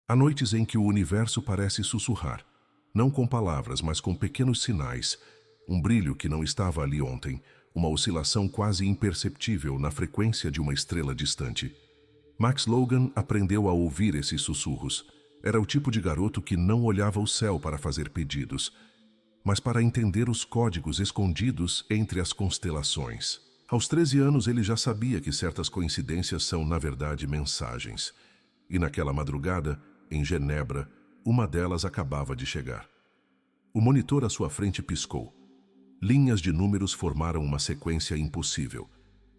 Há noites em que o universo parece sussurrar, não com palavras, mas com pequenos sinais, um brilho que não estava ali ontem, uma oscilação quase imperceptível na frequência de uma estrela distante. Max Logan aprendeu a ouvir esses sussurros. Era o tipo de garoto que não olhava o céu para fazer pedidos, mas para entender os códigos escondidos entre as constelações. Aos 13 anos ele já sabia que certas coincidências são, na verdade, mensagens. E naquela madrugada, em Genebra, uma delas acabava de chegar. O monitor à sua frente piscou. Linhas de números formaram uma sequência impossível.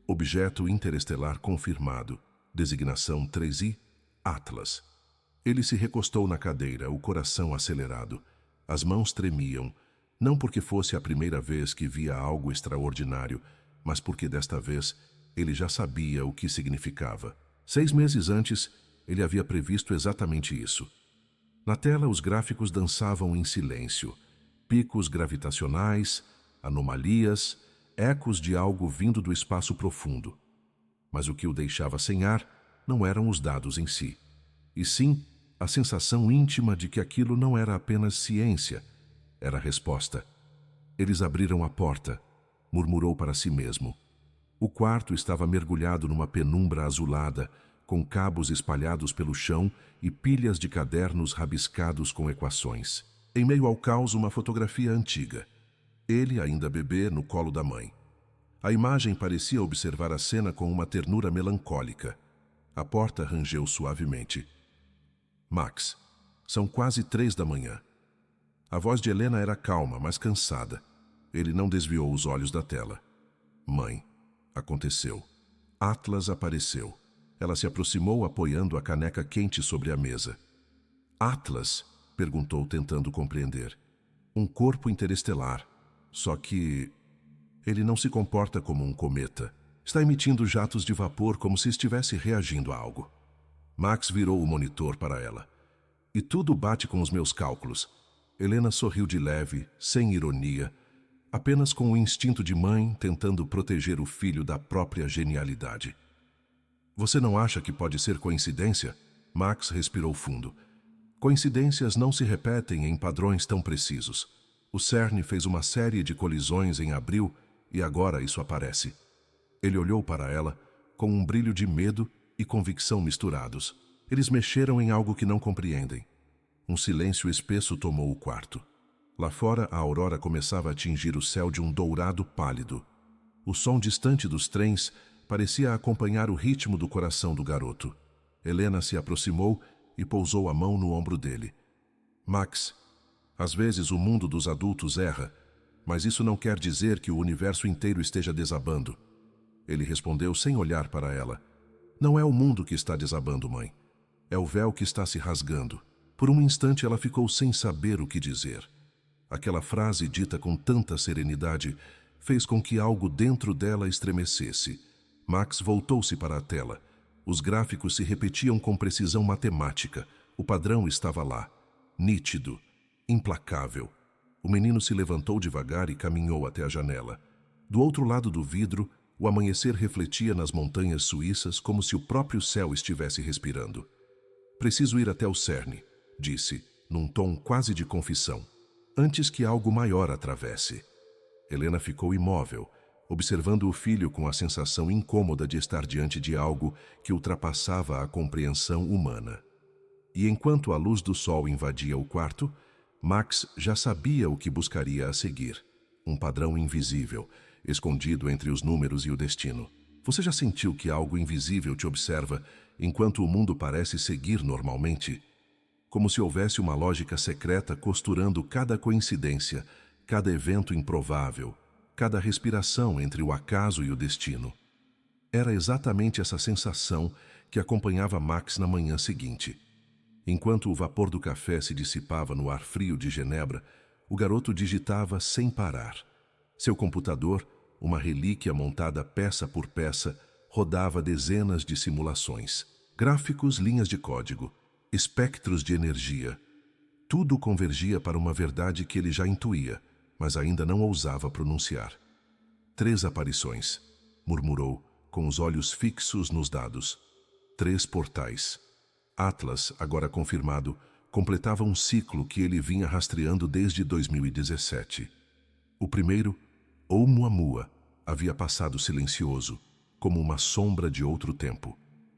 Objeto interestelar confirmado. Designação 3I, Atlas. Ele se recostou na cadeira, o coração acelerado. As mãos tremiam, não porque fosse a primeira vez que via algo extraordinário, mas porque desta vez ele já sabia o que significava. 6 meses antes, ele havia previsto exatamente isso. Na tela, os gráficos dançavam em silêncio. Picos gravitacionais, anomalias, ecos de algo vindo do espaço profundo. Mas o que o deixava sem ar não eram os dados em si, e sim a sensação íntima de que aquilo não era apenas ciência, era a resposta. Eles abriram a porta, murmurou para si mesmo. O quarto estava mergulhado numa penumbra azulada, com cabos espalhados pelo chão e pilhas de cadernos rabiscados com equações. Em meio ao caos, uma fotografia antiga. Ele, ainda bebê, no colo da mãe. A imagem parecia observar a cena com uma ternura melancólica. A porta rangeu suavemente. Max, são quase 3 da manhã. A voz de Helena era calma, mas cansada. Ele não desviou os olhos da tela. Mãe, aconteceu. Atlas apareceu. Ela se aproximou apoiando a caneca quente sobre a mesa. Atlas? Perguntou, tentando compreender. Um corpo interestelar. Só que ele não se comporta como um cometa. Está emitindo jatos de vapor como se estivesse reagindo a algo. Max virou o monitor para ela. E tudo bate com os meus cálculos. Helena sorriu de leve, sem ironia, apenas com o instinto de mãe tentando proteger o filho da própria genialidade. Você não acha que pode ser coincidência? Max respirou fundo. Coincidências não se repetem em padrões tão precisos. O CERN fez uma série de colisões em abril e agora isso aparece. Ele olhou para ela com um brilho de medo e convicção misturados. Eles mexeram em algo que não compreendem. Um silêncio espesso tomou o quarto. Lá fora, a aurora começava a atingir o céu de um dourado pálido. O som distante dos trens parecia acompanhar o ritmo do coração do garoto. Helena se aproximou e pousou a mão no ombro dele. Max, às vezes o mundo dos adultos erra, mas isso não quer dizer que o universo inteiro esteja desabando. Ele respondeu sem olhar para ela. Não é o mundo que está desabando, mãe. É o véu que está se rasgando. Por um instante ela ficou sem saber o que dizer. Aquela frase dita com tanta serenidade fez com que algo dentro dela estremecesse. Max voltou-se para a tela. Os gráficos se repetiam com precisão matemática. O padrão estava lá, nítido, implacável. O menino se levantou devagar e caminhou até a janela. Do outro lado do vidro, o amanhecer refletia nas montanhas suíças como se o próprio céu estivesse respirando. Preciso ir até o CERN, disse, num tom quase de confissão, antes que algo maior atravesse. Helena ficou imóvel, observando o filho com a sensação incômoda de estar diante de algo que ultrapassava a compreensão humana. E enquanto a luz do sol invadia o quarto, Max já sabia o que buscaria a seguir. Um padrão invisível, escondido entre os números e o destino. Você já sentiu que algo invisível te observa enquanto o mundo parece seguir normalmente? Como se houvesse uma lógica secreta costurando cada coincidência, cada evento improvável, cada respiração entre o acaso e o destino. Era exatamente essa sensação que acompanhava Max na manhã seguinte. Enquanto o vapor do café se dissipava no ar frio de Genebra, o garoto digitava sem parar. Seu computador, uma relíquia montada peça por peça, rodava dezenas de simulações. Gráficos, linhas de código, espectros de energia. Tudo convergia para uma verdade que ele já intuía, mas ainda não ousava pronunciar. 3 aparições, murmurou, com os olhos fixos nos dados. 3 portais. Atlas, agora confirmado, completava um ciclo que ele vinha rastreando desde 2017. O primeiro, Oumuamua, havia passado silencioso, como uma sombra de outro tempo.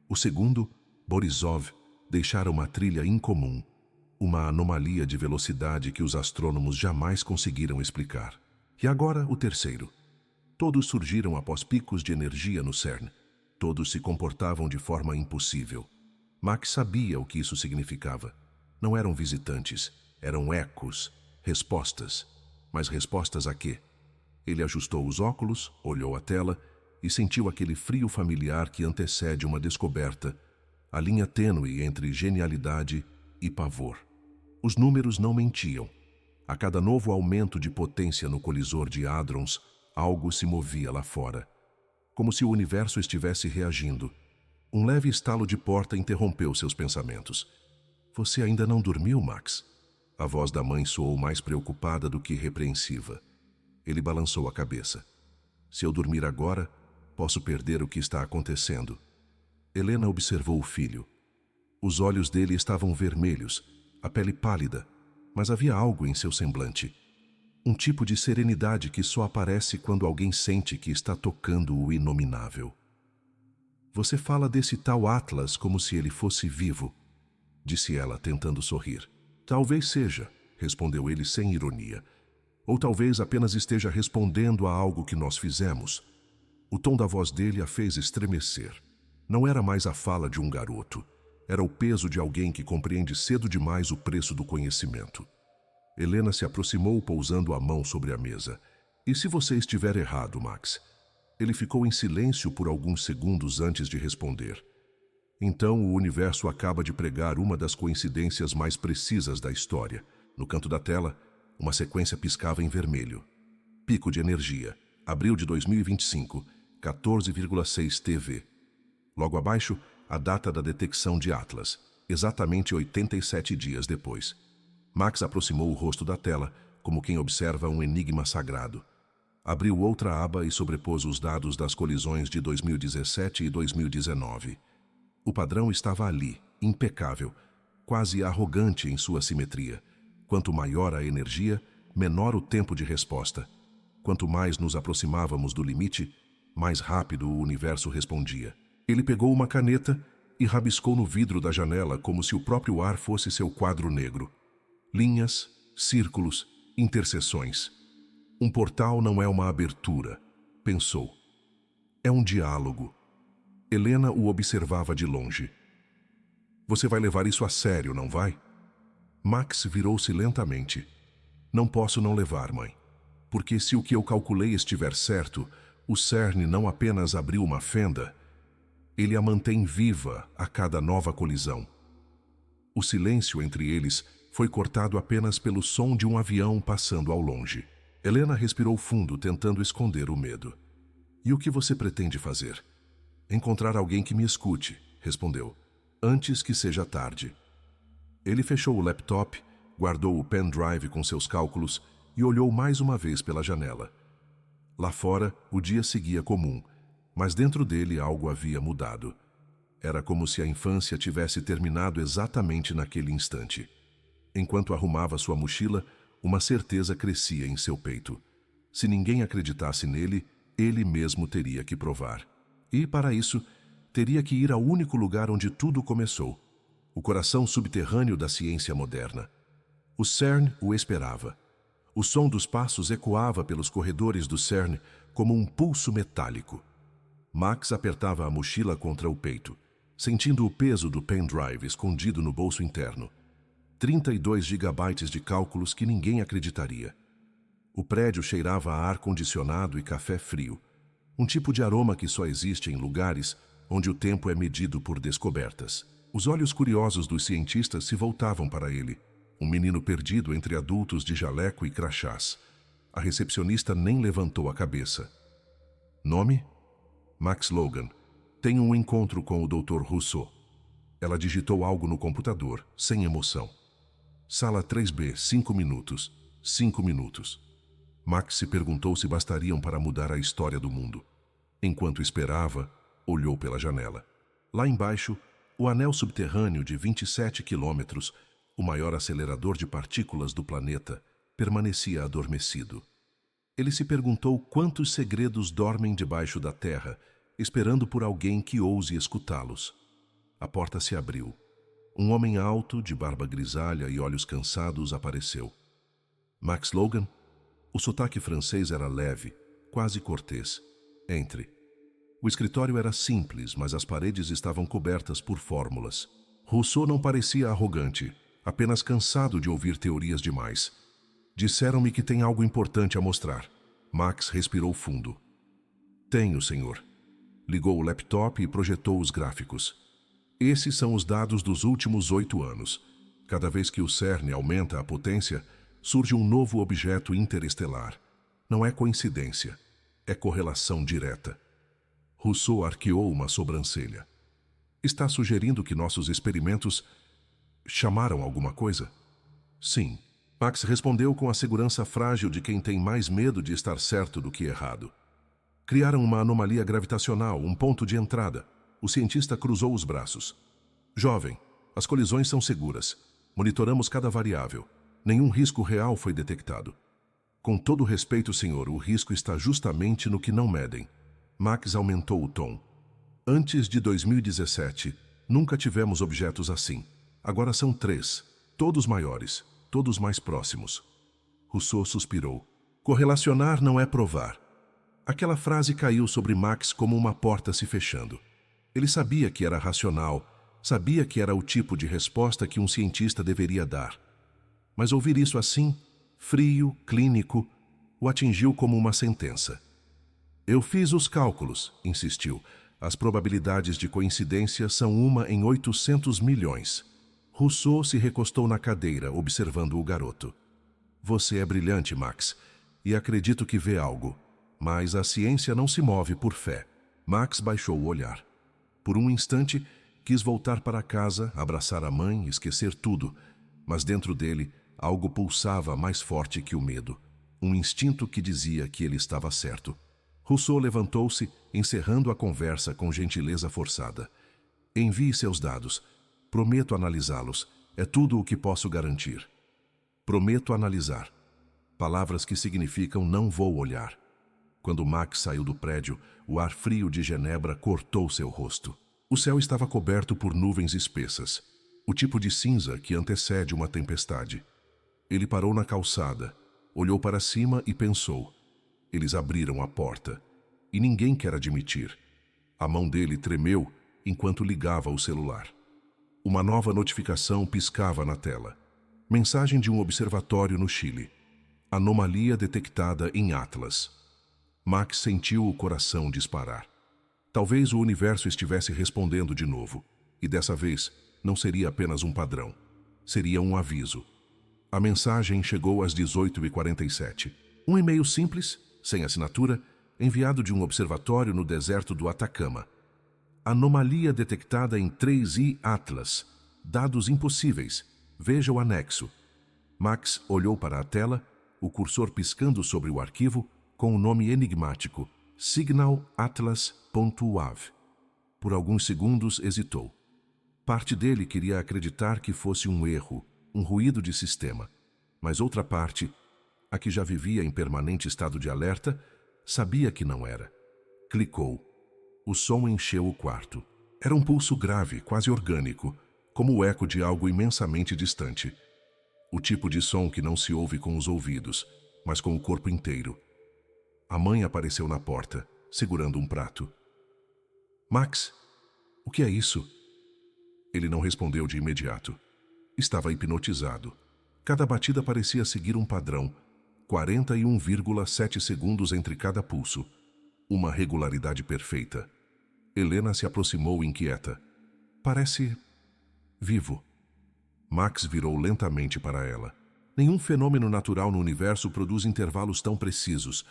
O segundo, Borisov, deixara uma trilha incomum, uma anomalia de velocidade que os astrônomos jamais conseguiram explicar. E agora o terceiro. Todos surgiram após picos de energia no CERN. Todos se comportavam de forma impossível. Max sabia o que isso significava. Não eram visitantes, eram ecos, respostas. Mas respostas a quê? Ele ajustou os óculos, olhou a tela e sentiu aquele frio familiar que antecede uma descoberta, a linha tênue entre genialidade e pavor. Os números não mentiam. A cada novo aumento de potência no colisor de hadrons, algo se movia lá fora. Como se o universo estivesse reagindo. Um leve estalo de porta interrompeu seus pensamentos. Você ainda não dormiu, Max? A voz da mãe soou mais preocupada do que repreensiva. Ele balançou a cabeça. Se eu dormir agora, posso perder o que está acontecendo. Helena observou o filho. Os olhos dele estavam vermelhos, a pele pálida, mas havia algo em seu semblante. Um tipo de serenidade que só aparece quando alguém sente que está tocando o inominável. Você fala desse tal Atlas como se ele fosse vivo, disse ela, tentando sorrir. Talvez seja, respondeu ele sem ironia. Ou talvez apenas esteja respondendo a algo que nós fizemos. O tom da voz dele a fez estremecer. Não era mais a fala de um garoto. Era o peso de alguém que compreende cedo demais o preço do conhecimento. Helena se aproximou, pousando a mão sobre a mesa. E se você estiver errado, Max? Ele ficou em silêncio por alguns segundos antes de responder. Então o universo acaba de pregar uma das coincidências mais precisas da história. No canto da tela, uma sequência piscava em vermelho. Pico de energia, abril de 2025, 14,6 TeV. Logo abaixo, a data da detecção de Atlas, exatamente 87 dias depois. Max aproximou o rosto da tela, como quem observa um enigma sagrado. Abriu outra aba e sobrepôs os dados das colisões de 2017 e 2019. O padrão estava ali, impecável, quase arrogante em sua simetria. Quanto maior a energia, menor o tempo de resposta. Quanto mais nos aproximávamos do limite, mais rápido o universo respondia. Ele pegou uma caneta e rabiscou no vidro da janela como se o próprio ar fosse seu quadro negro. Linhas, círculos, interseções. Um portal não é uma abertura, pensou. É um diálogo. Helena o observava de longe. Você vai levar isso a sério, não vai? Max virou-se lentamente. Não posso não levar, mãe. Porque se o que eu calculei estiver certo, o CERN não apenas abriu uma fenda, ele a mantém viva a cada nova colisão. O silêncio entre eles foi cortado apenas pelo som de um avião passando ao longe. Helena respirou fundo, tentando esconder o medo. E o que você pretende fazer? Encontrar alguém que me escute, respondeu, antes que seja tarde. Ele fechou o laptop, guardou o pendrive com seus cálculos e olhou mais uma vez pela janela. Lá fora, o dia seguia comum, mas dentro dele algo havia mudado. Era como se a infância tivesse terminado exatamente naquele instante. Enquanto arrumava sua mochila, uma certeza crescia em seu peito. Se ninguém acreditasse nele, ele mesmo teria que provar. E, para isso, teria que ir ao único lugar onde tudo começou, o coração subterrâneo da ciência moderna. O CERN o esperava. O som dos passos ecoava pelos corredores do CERN como um pulso metálico. Max apertava a mochila contra o peito, sentindo o peso do pendrive escondido no bolso interno. 32 gigabytes de cálculos que ninguém acreditaria. O prédio cheirava a ar-condicionado e café frio, um tipo de aroma que só existe em lugares onde o tempo é medido por descobertas. Os olhos curiosos dos cientistas se voltavam para ele, um menino perdido entre adultos de jaleco e crachás. A recepcionista nem levantou a cabeça. Nome? Max Logan. Tenho um encontro com o Dr. Rousseau. Ela digitou algo no computador, sem emoção. Sala 3B, 5 minutos. 5 minutos. Max se perguntou se bastariam para mudar a história do mundo. Enquanto esperava, olhou pela janela. Lá embaixo, O anel subterrâneo de 27 quilômetros, o maior acelerador de partículas do planeta, permanecia adormecido. Ele se perguntou quantos segredos dormem debaixo da terra, esperando por alguém que ouse escutá-los. A porta se abriu. Um homem alto, de barba grisalha e olhos cansados, apareceu. Max Logan? O sotaque francês era leve, quase cortês. Entre. O escritório era simples, mas as paredes estavam cobertas por fórmulas. Rousseau não parecia arrogante, apenas cansado de ouvir teorias demais. Disseram-me que tem algo importante a mostrar. Max respirou fundo. Tenho, senhor. Ligou o laptop e projetou os gráficos. Esses são os dados dos últimos 8 anos. Cada vez que o CERN aumenta a potência, surge um novo objeto interestelar. Não é coincidência, é correlação direta. Rousseau arqueou uma sobrancelha. Está sugerindo que nossos experimentos chamaram alguma coisa? Sim. Max respondeu com a segurança frágil de quem tem mais medo de estar certo do que errado. Criaram uma anomalia gravitacional, um ponto de entrada. O cientista cruzou os braços. Jovem, as colisões são seguras. Monitoramos cada variável. Nenhum risco real foi detectado. Com todo respeito, senhor, o risco está justamente no que não medem. Max aumentou o tom. Antes de 2017, nunca tivemos objetos assim. Agora são 3, todos maiores, todos mais próximos. Rousseau suspirou. Correlacionar não é provar. Aquela frase caiu sobre Max como uma porta se fechando. Ele sabia que era racional, sabia que era o tipo de resposta que um cientista deveria dar. Mas ouvir isso assim, frio, clínico, o atingiu como uma sentença. Eu fiz os cálculos, insistiu. As probabilidades de coincidência são 1 em 800 milhões. Rousseau se recostou na cadeira, observando o garoto. Você é brilhante, Max, e acredito que vê algo. Mas a ciência não se move por fé. Max baixou o olhar. Por um instante, quis voltar para casa, abraçar a mãe, esquecer tudo. Mas dentro dele, algo pulsava mais forte que o medo. Um instinto que dizia que ele estava certo. Rousseau levantou-se, encerrando a conversa com gentileza forçada. Envie seus dados. Prometo analisá-los. É tudo o que posso garantir. Prometo analisar. Palavras que significam não vou olhar. Quando Max saiu do prédio, o ar frio de Genebra cortou seu rosto. O céu estava coberto por nuvens espessas, o tipo de cinza que antecede uma tempestade. Ele parou na calçada, olhou para cima e pensou. Eles abriram a porta, e ninguém quer admitir. A mão dele tremeu enquanto ligava o celular. Uma nova notificação piscava na tela. Mensagem de um observatório no Chile. Anomalia detectada em Atlas. Max sentiu o coração disparar. Talvez o universo estivesse respondendo de novo, e dessa vez não seria apenas um padrão. Seria um aviso. A mensagem chegou às 18h47. Um e-mail simples, sem assinatura, enviado de um observatório no deserto do Atacama. Anomalia detectada em 3I Atlas. Dados impossíveis. Veja o anexo. Max olhou para a tela, o cursor piscando sobre o arquivo, com o nome enigmático, signalatlas.wav. Por alguns segundos hesitou. Parte dele queria acreditar que fosse um erro, um ruído de sistema. Mas outra parte, a que já vivia em permanente estado de alerta, sabia que não era. Clicou. O som encheu o quarto. Era um pulso grave, quase orgânico, como o eco de algo imensamente distante. O tipo de som que não se ouve com os ouvidos, mas com o corpo inteiro. A mãe apareceu na porta, segurando um prato. Max, o que é isso? Ele não respondeu de imediato. Estava hipnotizado. Cada batida parecia seguir um padrão, 41,7 segundos entre cada pulso. Uma regularidade perfeita. Helena se aproximou inquieta. Parece vivo. Max virou lentamente para ela. Nenhum fenômeno natural no universo produz intervalos tão precisos.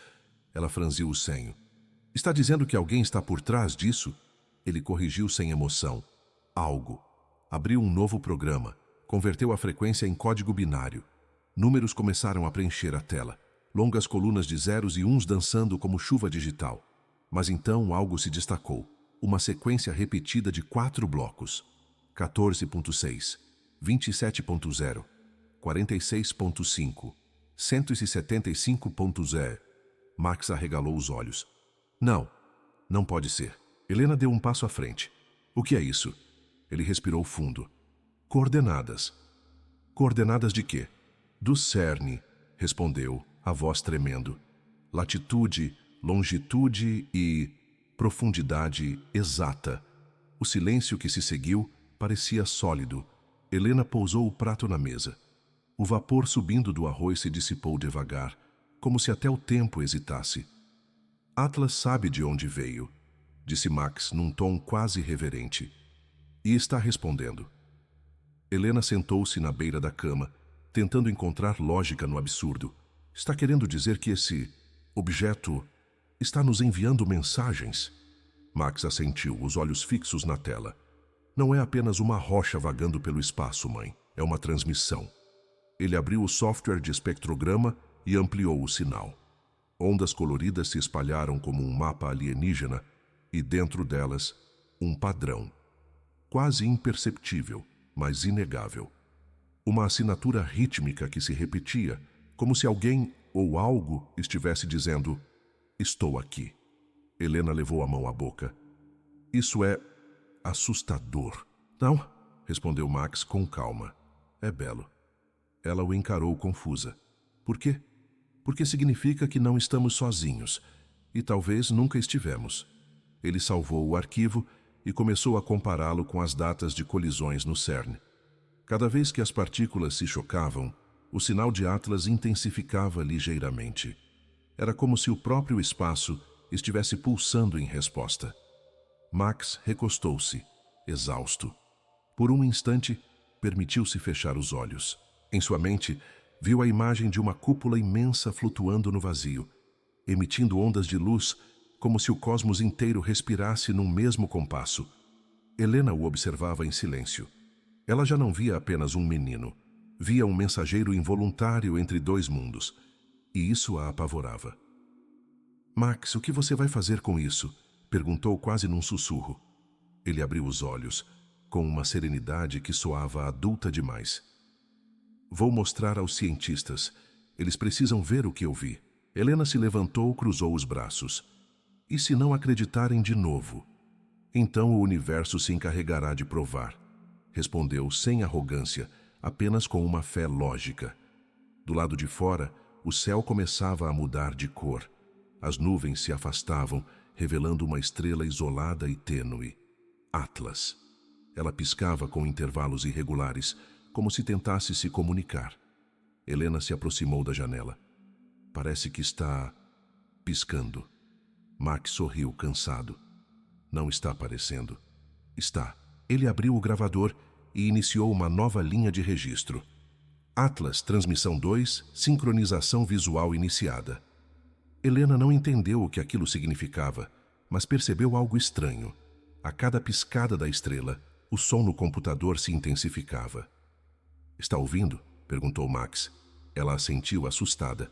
Ela franziu o senho. Está dizendo que alguém está por trás disso? Ele corrigiu sem emoção. Algo. Abriu um novo programa. Converteu a frequência em código binário. Números começaram a preencher a tela. Longas colunas de zeros e uns dançando como chuva digital. Mas então algo se destacou. Uma sequência repetida de 4 blocos. 14.6, 27.0, 46.5, 175.0. Max arregalou os olhos. Não, não pode ser. Helena deu um passo à frente. O que é isso? Ele respirou fundo. Coordenadas. Coordenadas de quê? Do CERN, respondeu, a voz tremendo. Latitude, longitude e profundidade exata. O silêncio que se seguiu parecia sólido. Helena pousou o prato na mesa. O vapor subindo do arroz se dissipou devagar, como se até o tempo hesitasse. Atlas sabe de onde veio, disse Max num tom quase reverente. E está respondendo. Helena sentou-se na beira da cama, tentando encontrar lógica no absurdo. Está querendo dizer que esse objeto está nos enviando mensagens? Max assentiu, os olhos fixos na tela. Não é apenas uma rocha vagando pelo espaço, mãe. É uma transmissão. Ele abriu o software de espectrograma e ampliou o sinal. Ondas coloridas se espalharam como um mapa alienígena e, dentro delas, um padrão. Quase imperceptível, mas inegável. Uma assinatura rítmica que se repetia, como se alguém ou algo estivesse dizendo: estou aqui. Helena levou a mão à boca. Isso é assustador. Não, respondeu Max com calma. É belo. Ela o encarou confusa. Por quê? Porque significa que não estamos sozinhos. E talvez nunca estivemos. Ele salvou o arquivo e começou a compará-lo com as datas de colisões no CERN. Cada vez que as partículas se chocavam, o sinal de Atlas intensificava ligeiramente. Era como se o próprio espaço estivesse pulsando em resposta. Max recostou-se, exausto. Por um instante, permitiu-se fechar os olhos. Em sua mente, viu a imagem de uma cúpula imensa flutuando no vazio, emitindo ondas de luz como se o cosmos inteiro respirasse num mesmo compasso. Helena o observava em silêncio. Ela já não via apenas um menino. Via um mensageiro involuntário entre dois mundos. E isso a apavorava. Max, o que você vai fazer com isso? Perguntou quase num sussurro. Ele abriu os olhos, com uma serenidade que soava adulta demais. Vou mostrar aos cientistas. Eles precisam ver o que eu vi. Helena se levantou, cruzou os braços. E se não acreditarem de novo? Então o universo se encarregará de provar. Respondeu sem arrogância, apenas com uma fé lógica. Do lado de fora, o céu começava a mudar de cor. As nuvens se afastavam, revelando uma estrela isolada e tênue. Atlas. Ela piscava com intervalos irregulares, como se tentasse se comunicar. Helena se aproximou da janela. Parece que está piscando. Max sorriu, cansado. Não está aparecendo. Está. Ele abriu o gravador e iniciou uma nova linha de registro. Atlas, transmissão 2, sincronização visual iniciada. Helena não entendeu o que aquilo significava, mas percebeu algo estranho. A cada piscada da estrela, o som no computador se intensificava. Está ouvindo? Perguntou Max. Ela assentiu, assustada.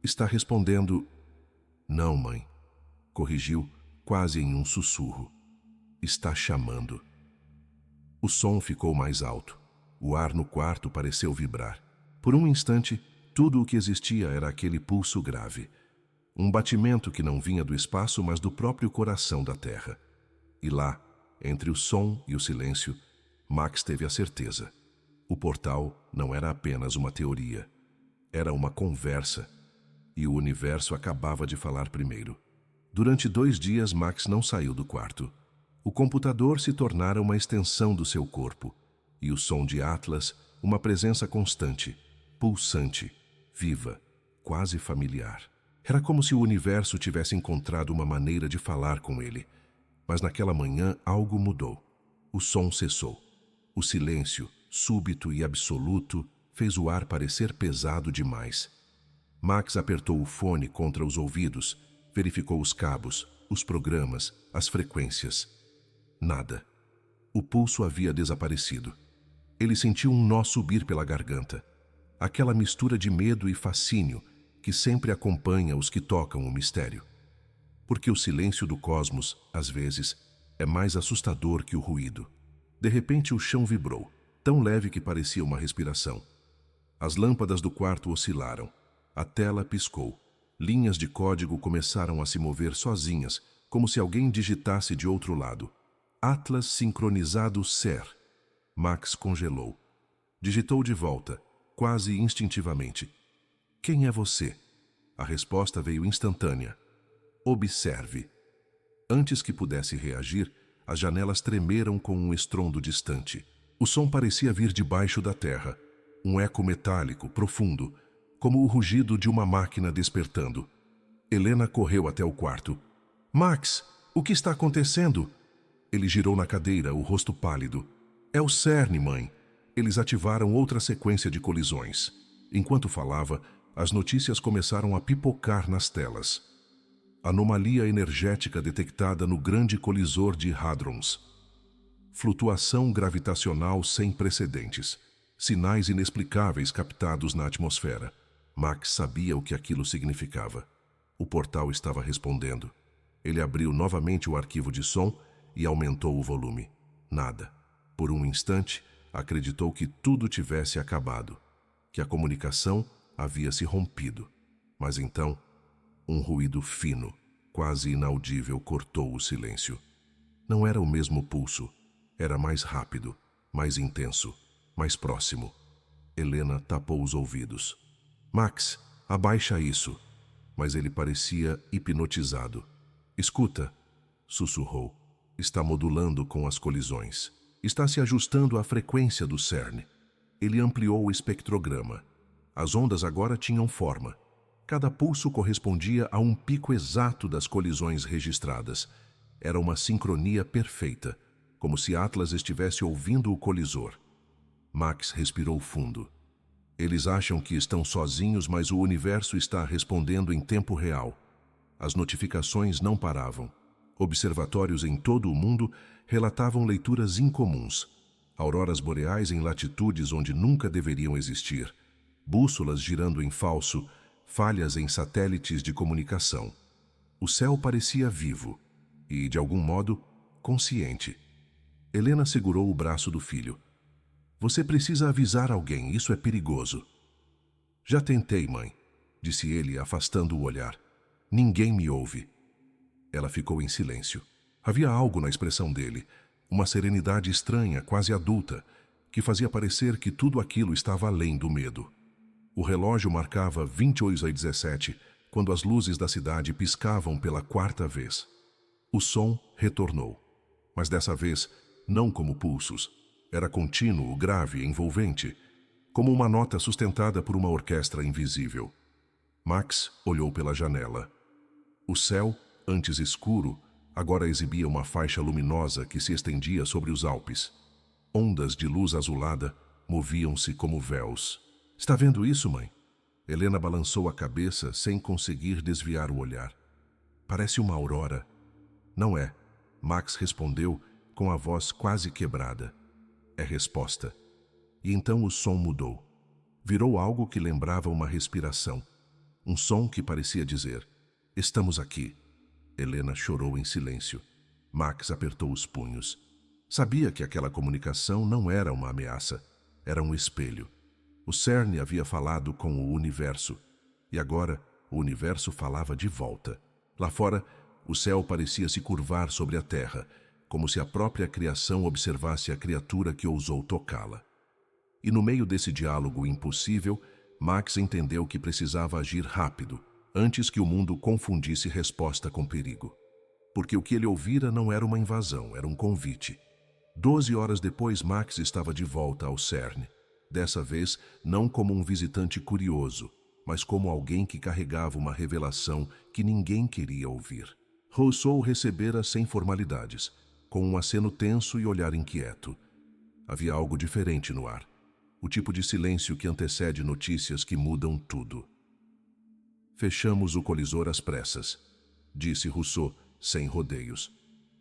Está respondendo... Não, mãe. Corrigiu, quase em um sussurro. Está chamando. O som ficou mais alto. O ar no quarto pareceu vibrar. Por um instante, tudo o que existia era aquele pulso grave. Um batimento que não vinha do espaço, mas do próprio coração da Terra. E lá, entre o som e o silêncio, Max teve a certeza. O portal não era apenas uma teoria. Era uma conversa. E o universo acabava de falar primeiro. Durante 2 dias, Max não saiu do quarto. O computador se tornara uma extensão do seu corpo. E o som de Atlas, uma presença constante, pulsante, viva, quase familiar. Era como se o universo tivesse encontrado uma maneira de falar com ele. Mas naquela manhã algo mudou. O som cessou. O silêncio, súbito e absoluto, fez o ar parecer pesado demais. Max apertou o fone contra os ouvidos, verificou os cabos, os programas, as frequências. Nada. O pulso havia desaparecido. Ele sentiu um nó subir pela garganta. Aquela mistura de medo e fascínio que sempre acompanha os que tocam o mistério. Porque o silêncio do cosmos, às vezes, é mais assustador que o ruído. De repente o chão vibrou, tão leve que parecia uma respiração. As lâmpadas do quarto oscilaram. A tela piscou. Linhas de código começaram a se mover sozinhas, como se alguém digitasse de outro lado. Atlas sincronizado SER. Max congelou. Digitou de volta, quase instintivamente. Quem é você? A resposta veio instantânea. Observe. Antes que pudesse reagir, as janelas tremeram com um estrondo distante. O som parecia vir debaixo da terra. Um eco metálico, profundo, como o rugido de uma máquina despertando. Helena correu até o quarto. Max, o que está acontecendo? Ele girou na cadeira, o rosto pálido. É o CERN, mãe. Eles ativaram outra sequência de colisões. Enquanto falava, as notícias começaram a pipocar nas telas. Anomalia energética detectada no grande colisor de Hadrons. Flutuação gravitacional sem precedentes. Sinais inexplicáveis captados na atmosfera. Max sabia o que aquilo significava. O portal estava respondendo. Ele abriu novamente o arquivo de som e aumentou o volume. Nada. Por um instante, acreditou que tudo tivesse acabado, que a comunicação havia se rompido. Mas então, um ruído fino, quase inaudível, cortou o silêncio. Não era o mesmo pulso. Era mais rápido, mais intenso, mais próximo. Helena tapou os ouvidos. Max, abaixa isso. Mas ele parecia hipnotizado. Escuta, sussurrou. Está modulando com as colisões. Está se ajustando à frequência do CERN. Ele ampliou o espectrograma. As ondas agora tinham forma. Cada pulso correspondia a um pico exato das colisões registradas. Era uma sincronia perfeita, como se Atlas estivesse ouvindo o colisor. Max respirou fundo. Eles acham que estão sozinhos, mas o universo está respondendo em tempo real. As notificações não paravam. Observatórios em todo o mundo relatavam leituras incomuns. Auroras boreais em latitudes onde nunca deveriam existir. Bússolas girando em falso, falhas em satélites de comunicação. O céu parecia vivo e, de algum modo, consciente. Helena segurou o braço do filho. Você precisa avisar alguém, isso é perigoso. Já tentei, mãe, disse ele, afastando o olhar. Ninguém me ouve. Ela ficou em silêncio. Havia algo na expressão dele, uma serenidade estranha, quase adulta, que fazia parecer que tudo aquilo estava além do medo. O relógio marcava 28:17, quando as luzes da cidade piscavam pela 4ª vez. O som retornou, mas dessa vez não como pulsos. Era contínuo, grave, envolvente, como uma nota sustentada por uma orquestra invisível. Max olhou pela janela. O céu, antes escuro, agora exibia uma faixa luminosa que se estendia sobre os Alpes. Ondas de luz azulada moviam-se como véus. Está vendo isso, mãe? Helena balançou a cabeça sem conseguir desviar o olhar. Parece uma aurora. Não é, Max respondeu com a voz quase quebrada. É resposta. E então o som mudou. Virou algo que lembrava uma respiração. Um som que parecia dizer, estamos aqui. Helena chorou em silêncio. Max apertou os punhos. Sabia que aquela comunicação não era uma ameaça. Era um espelho. O CERN havia falado com o universo. E agora o universo falava de volta. Lá fora, o céu parecia se curvar sobre a terra, como se a própria criação observasse a criatura que ousou tocá-la. E no meio desse diálogo impossível, Max entendeu que precisava agir rápido, antes que o mundo confundisse resposta com perigo. Porque o que ele ouvira não era uma invasão, era um convite. 12 horas depois, Max estava de volta ao CERN. Dessa vez, não como um visitante curioso, mas como alguém que carregava uma revelação que ninguém queria ouvir. Rousseau recebera sem formalidades, com um aceno tenso e olhar inquieto. Havia algo diferente no ar. O tipo de silêncio que antecede notícias que mudam tudo. Fechamos o colisor às pressas, disse Rousseau, sem rodeios.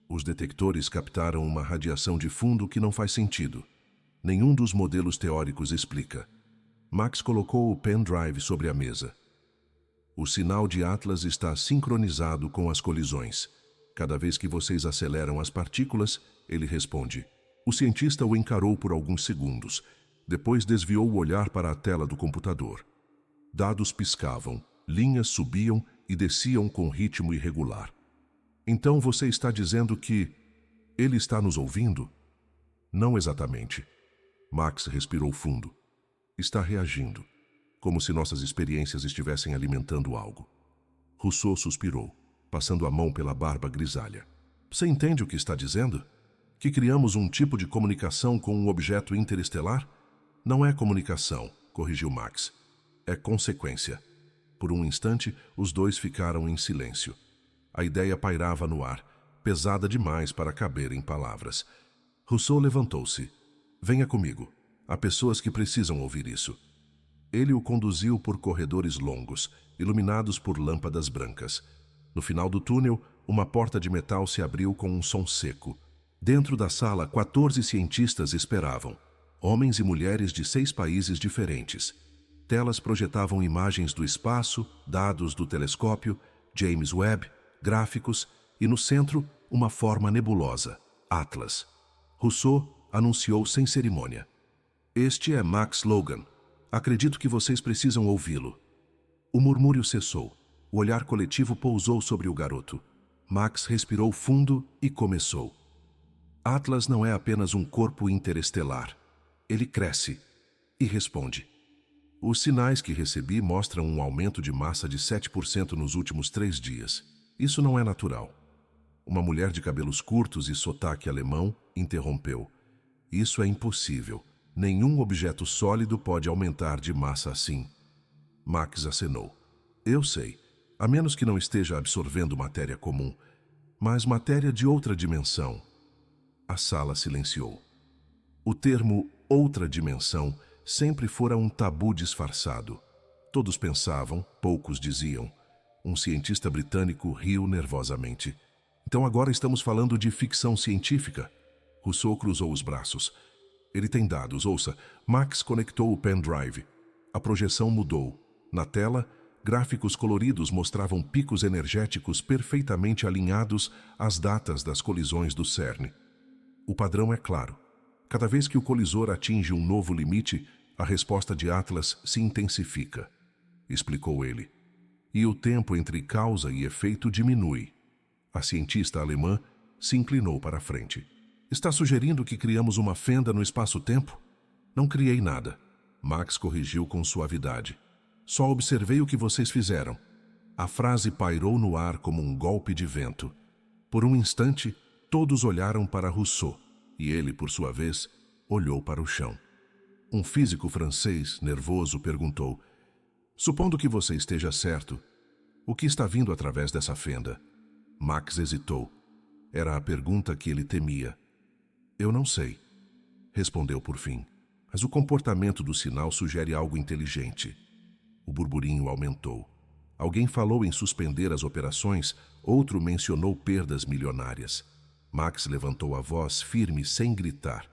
Os detectores captaram uma radiação de fundo que não faz sentido. Nenhum dos modelos teóricos explica. Max colocou o pendrive sobre a mesa. O sinal de Atlas está sincronizado com as colisões. Cada vez que vocês aceleram as partículas, ele responde. O cientista o encarou por alguns segundos. Depois desviou o olhar para a tela do computador. Dados piscavam, linhas subiam e desciam com ritmo irregular. Então você está dizendo que ele está nos ouvindo? Não exatamente. Max respirou fundo. Está reagindo, como se nossas experiências estivessem alimentando algo. Rousseau suspirou, passando a mão pela barba grisalha. Você entende o que está dizendo? Que criamos um tipo de comunicação com um objeto interestelar? Não é comunicação, corrigiu Max. É consequência. Por um instante, os dois ficaram em silêncio. A ideia pairava no ar, pesada demais para caber em palavras. Rousseau levantou-se. Venha comigo. Há pessoas que precisam ouvir isso. Ele o conduziu por corredores longos, iluminados por lâmpadas brancas. No final do túnel, uma porta de metal se abriu com um som seco. Dentro da sala, 14 cientistas esperavam. Homens e mulheres de 6 países diferentes. Telas projetavam imagens do espaço, dados do telescópio, James Webb, gráficos e, no centro, uma forma nebulosa, Atlas. Rousseau anunciou sem cerimônia. Este é Max Logan. Acredito que vocês precisam ouvi-lo. O murmúrio cessou. O olhar coletivo pousou sobre o garoto. Max respirou fundo e começou. Atlas não é apenas um corpo interestelar. Ele cresce e responde. Os sinais que recebi mostram um aumento de massa de 7% nos últimos 3 dias. Isso não é natural. Uma mulher de cabelos curtos e sotaque alemão interrompeu. Isso é impossível. Nenhum objeto sólido pode aumentar de massa assim. Max acenou. Eu sei, a menos que não esteja absorvendo matéria comum, mas matéria de outra dimensão. A sala silenciou. O termo outra dimensão sempre fora um tabu disfarçado. Todos pensavam, poucos diziam. Um cientista britânico riu nervosamente. Então agora estamos falando de ficção científica? Rousseau cruzou os braços. Ele tem dados, ouça. Max conectou o pendrive. A projeção mudou. Na tela, gráficos coloridos mostravam picos energéticos perfeitamente alinhados às datas das colisões do CERN. O padrão é claro. Cada vez que o colisor atinge um novo limite, a resposta de Atlas se intensifica, explicou ele. E o tempo entre causa e efeito diminui. A cientista alemã se inclinou para a frente. Está sugerindo que criamos uma fenda no espaço-tempo? Não criei nada. Max corrigiu com suavidade. Só observei o que vocês fizeram. A frase pairou no ar como um golpe de vento. Por um instante, todos olharam para Rousseau, e ele, por sua vez, olhou para o chão. Um físico francês, nervoso, perguntou: supondo que você esteja certo, o que está vindo através dessa fenda? Max hesitou. Era a pergunta que ele temia. Eu não sei, respondeu por fim, mas o comportamento do sinal sugere algo inteligente. O burburinho aumentou. Alguém falou em suspender as operações, outro mencionou perdas milionárias. Max levantou a voz firme sem gritar.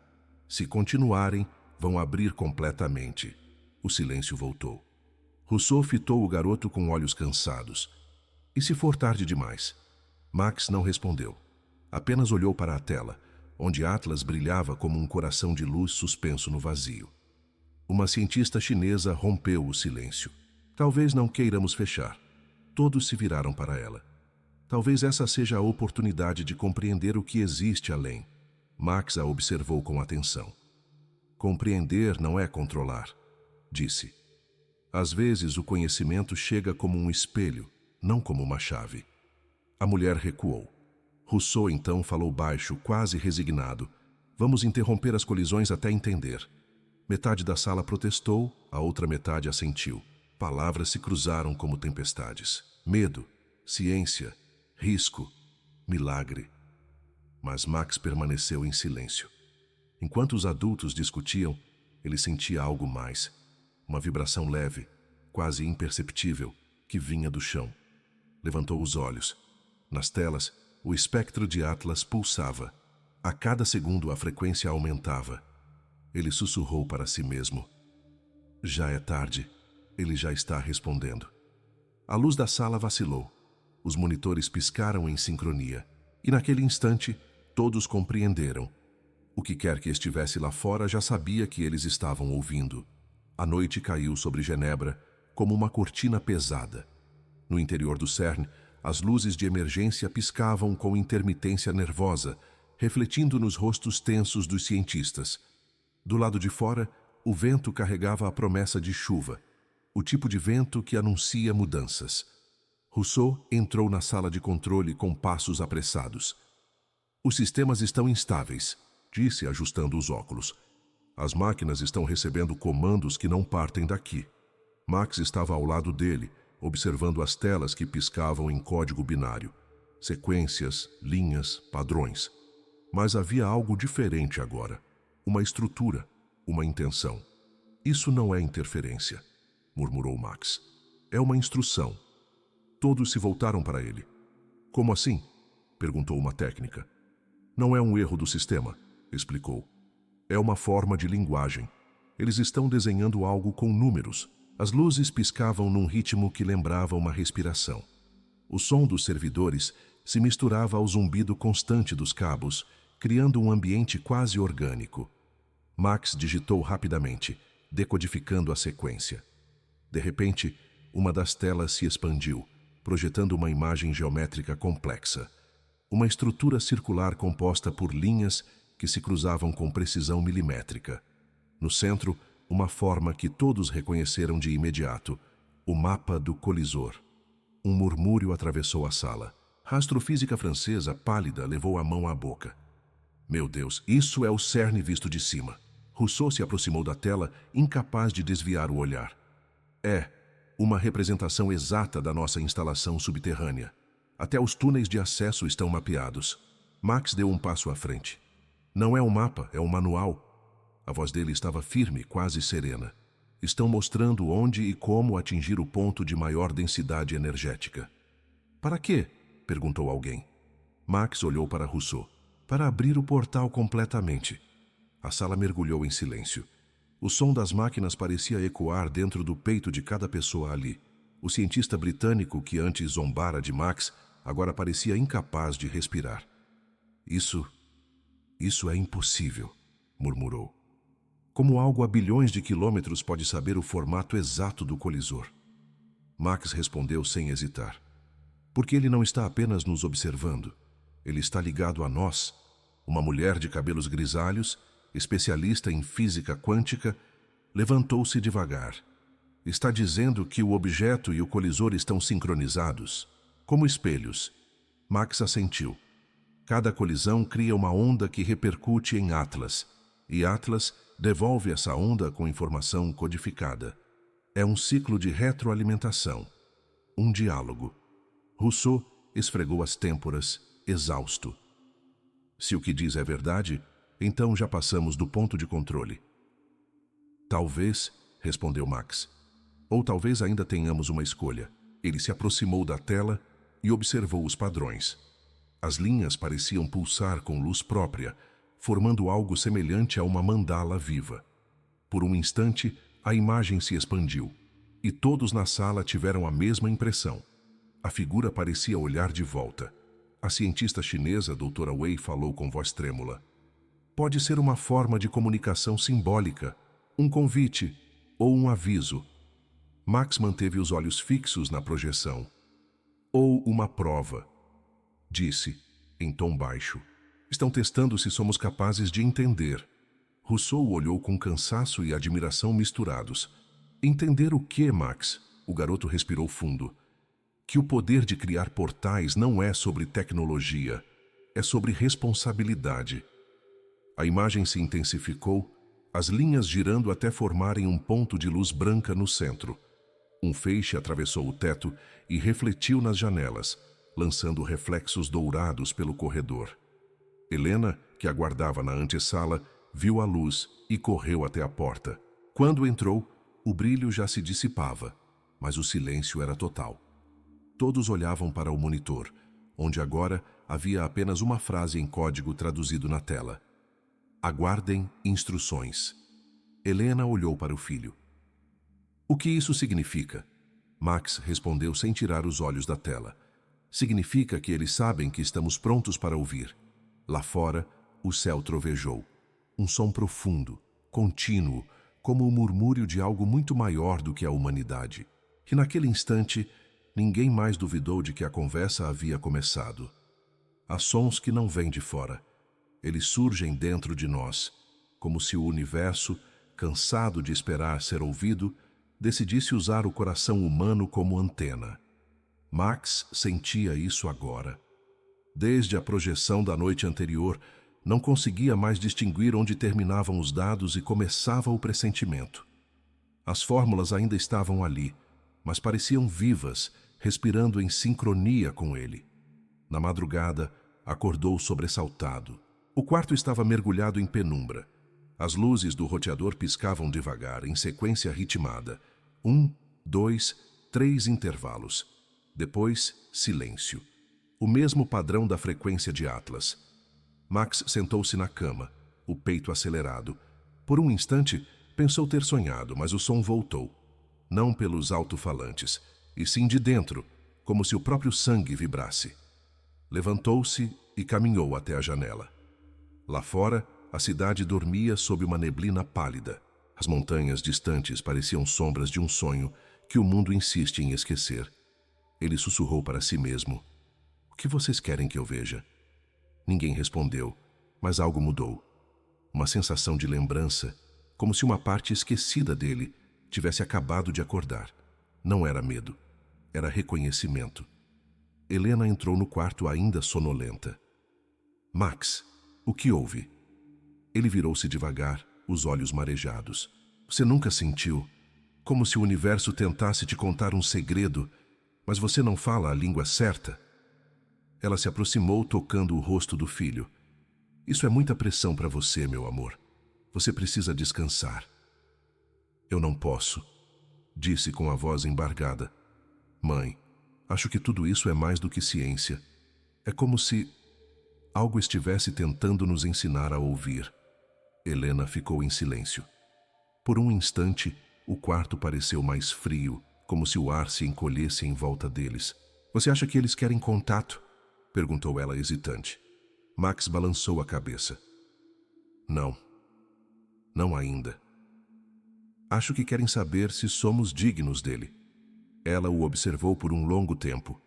Se continuarem, vão abrir completamente. O silêncio voltou. Rousseau fitou o garoto com olhos cansados. E se for tarde demais? Max não respondeu. Apenas olhou para a tela, onde Atlas brilhava como um coração de luz suspenso no vazio. Uma cientista chinesa rompeu o silêncio. Talvez não queiramos fechar. Todos se viraram para ela. Talvez essa seja a oportunidade de compreender o que existe além. Max a observou com atenção. Compreender não é controlar, disse. Às vezes o conhecimento chega como um espelho, não como uma chave. A mulher recuou. Rousseau então falou baixo, quase resignado. Vamos interromper as colisões até entender. Metade da sala protestou, a outra metade assentiu. Palavras se cruzaram como tempestades. Medo, ciência, risco, milagre. Mas Max permaneceu em silêncio. Enquanto os adultos discutiam, ele sentia algo mais. Uma vibração leve, quase imperceptível, que vinha do chão. Levantou os olhos. Nas telas, o espectro de Atlas pulsava. A cada segundo a frequência aumentava. Ele sussurrou para si mesmo. Já é tarde. Ele já está respondendo. A luz da sala vacilou. Os monitores piscaram em sincronia. E naquele instante, todos compreenderam. O que quer que estivesse lá fora já sabia que eles estavam ouvindo. A noite caiu sobre Genebra como uma cortina pesada. No interior do CERN, as luzes de emergência piscavam com intermitência nervosa, refletindo nos rostos tensos dos cientistas. Do lado de fora, o vento carregava a promessa de chuva, o tipo de vento que anuncia mudanças. Rousseau entrou na sala de controle com passos apressados. Os sistemas estão instáveis, disse, ajustando os óculos. As máquinas estão recebendo comandos que não partem daqui. Max estava ao lado dele, observando as telas que piscavam em código binário. Sequências, linhas, padrões. Mas havia algo diferente agora. Uma estrutura, uma intenção. Isso não é interferência, murmurou Max. É uma instrução. Todos se voltaram para ele. Como assim? Perguntou uma técnica. Não é um erro do sistema, explicou. É uma forma de linguagem. Eles estão desenhando algo com números. As luzes piscavam num ritmo que lembrava uma respiração. O som dos servidores se misturava ao zumbido constante dos cabos, criando um ambiente quase orgânico. Max digitou rapidamente, decodificando a sequência. De repente, uma das telas se expandiu, projetando uma imagem geométrica complexa. Uma estrutura circular composta por linhas que se cruzavam com precisão milimétrica. No centro, uma forma que todos reconheceram de imediato, o mapa do colisor. Um murmúrio atravessou a sala. A astrofísica francesa, pálida, levou a mão à boca. Meu Deus, isso é o CERN visto de cima. Rousseau se aproximou da tela, incapaz de desviar o olhar. É uma representação exata da nossa instalação subterrânea. Até os túneis de acesso estão mapeados. Max deu um passo à frente. Não é um mapa, é um manual. A voz dele estava firme, quase serena. Estão mostrando onde e como atingir o ponto de maior densidade energética. Para quê? Perguntou alguém. Max olhou para Rousseau. Para abrir o portal completamente. A sala mergulhou em silêncio. O som das máquinas parecia ecoar dentro do peito de cada pessoa ali. O cientista britânico que antes zombara de Max agora parecia incapaz de respirar. Isso é impossível, murmurou. Como algo a bilhões de quilômetros pode saber o formato exato do colisor? Max respondeu sem hesitar. Porque ele não está apenas nos observando. Ele está ligado a nós. Uma mulher de cabelos grisalhos, especialista em física quântica, levantou-se devagar. Está dizendo que o objeto e o colisor estão sincronizados, como espelhos. Max assentiu. Cada colisão cria uma onda que repercute em Atlas, e Atlas devolve essa onda com informação codificada. É um ciclo de retroalimentação, um diálogo. Rousseau esfregou as têmporas, exausto. Se o que diz é verdade, então já passamos do ponto de controle. Talvez, respondeu Max. Ou talvez ainda tenhamos uma escolha. Ele se aproximou da tela e observou os padrões. As linhas pareciam pulsar com luz própria, formando algo semelhante a uma mandala viva. Por um instante, a imagem se expandiu, e todos na sala tiveram a mesma impressão. A figura parecia olhar de volta. A cientista chinesa, Dra. Wei, falou com voz trêmula. Pode ser uma forma de comunicação simbólica, um convite ou um aviso. Max manteve os olhos fixos na projeção. Ou uma prova, disse, em tom baixo. Estão testando se somos capazes de entender. Rousseau olhou com cansaço e admiração misturados. Entender o quê, Max? O garoto respirou fundo. Que o poder de criar portais não é sobre tecnologia, é sobre responsabilidade. A imagem se intensificou, as linhas girando até formarem um ponto de luz branca no centro. Um feixe atravessou o teto e refletiu nas janelas, lançando reflexos dourados pelo corredor. Helena, que aguardava na antessala, viu a luz e correu até a porta. Quando entrou, o brilho já se dissipava, mas o silêncio era total. Todos olhavam para o monitor, onde agora havia apenas uma frase em código traduzido na tela. Aguardem instruções. Helena olhou para o filho. O que isso significa? Max respondeu sem tirar os olhos da tela. Significa que eles sabem que estamos prontos para ouvir. Lá fora, o céu trovejou. Um som profundo, contínuo, como o murmúrio de algo muito maior do que a humanidade. E naquele instante, ninguém mais duvidou de que a conversa havia começado. Há sons que não vêm de fora. Eles surgem dentro de nós, como se o universo, cansado de esperar ser ouvido, decidisse usar o coração humano como antena. Max sentia isso agora. Desde a projeção da noite anterior, não conseguia mais distinguir onde terminavam os dados e começava o pressentimento. As fórmulas ainda estavam ali, mas pareciam vivas, respirando em sincronia com ele. Na madrugada, acordou sobressaltado. O quarto estava mergulhado em penumbra. As luzes do roteador piscavam devagar, em sequência ritmada. 1, 2, 3 intervalos. Depois, silêncio. O mesmo padrão da frequência de Atlas. Max sentou-se na cama, o peito acelerado. Por um instante, pensou ter sonhado, mas o som voltou. Não pelos alto-falantes, e sim de dentro, como se o próprio sangue vibrasse. Levantou-se e caminhou até a janela. Lá fora, a cidade dormia sob uma neblina pálida. As montanhas distantes pareciam sombras de um sonho que o mundo insiste em esquecer. Ele sussurrou para si mesmo: "O que vocês querem que eu veja?" Ninguém respondeu, mas algo mudou. Uma sensação de lembrança, como se uma parte esquecida dele tivesse acabado de acordar. Não era medo, era reconhecimento. Helena entrou no quarto ainda sonolenta. "Max, o que houve?" Ele virou-se devagar, os olhos marejados. "Você nunca sentiu? Como se o universo tentasse te contar um segredo, mas você não fala a língua certa?" Ela se aproximou, tocando o rosto do filho. "Isso é muita pressão para você, meu amor. Você precisa descansar." "Eu não posso", disse com a voz embargada. "Mãe, acho que tudo isso é mais do que ciência. É como se algo estivesse tentando nos ensinar a ouvir." Helena ficou em silêncio. Por um instante, o quarto pareceu mais frio, como se o ar se encolhesse em volta deles. "Você acha que eles querem contato?" perguntou ela hesitante. Max balançou a cabeça. "Não. Não ainda. Acho que querem saber se somos dignos dele." Ela o observou por um longo tempo.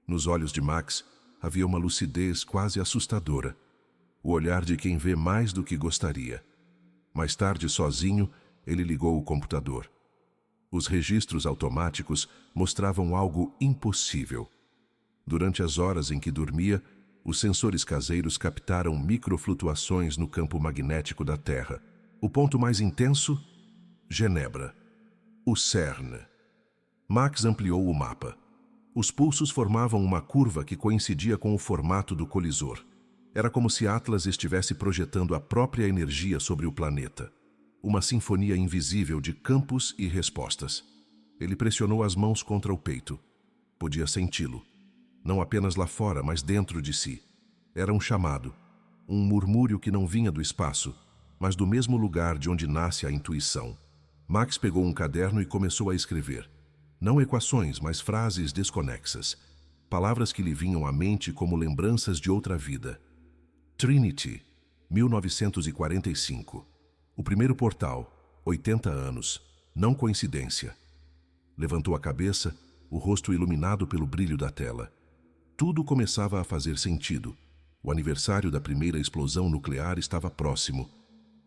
Nos olhos de Max havia uma lucidez quase assustadora. O olhar de quem vê mais do que gostaria. Mais tarde, sozinho, ele ligou o computador. Os registros automáticos mostravam algo impossível. Durante as horas em que dormia, os sensores caseiros captaram microflutuações no campo magnético da Terra. O ponto mais intenso? Genebra. O CERN. Max ampliou o mapa. Os pulsos formavam uma curva que coincidia com o formato do colisor. Era como se Atlas estivesse projetando a própria energia sobre o planeta. Uma sinfonia invisível de campos e respostas. Ele pressionou as mãos contra o peito. Podia senti-lo. Não apenas lá fora, mas dentro de si. Era um chamado, um murmúrio que não vinha do espaço, mas do mesmo lugar de onde nasce a intuição. Max pegou um caderno e começou a escrever. Não equações, mas frases desconexas. Palavras que lhe vinham à mente como lembranças de outra vida. Trinity, 1945. O primeiro portal, 80 anos. Não coincidência. Levantou a cabeça, o rosto iluminado pelo brilho da tela. Tudo começava a fazer sentido. O aniversário da primeira explosão nuclear estava próximo.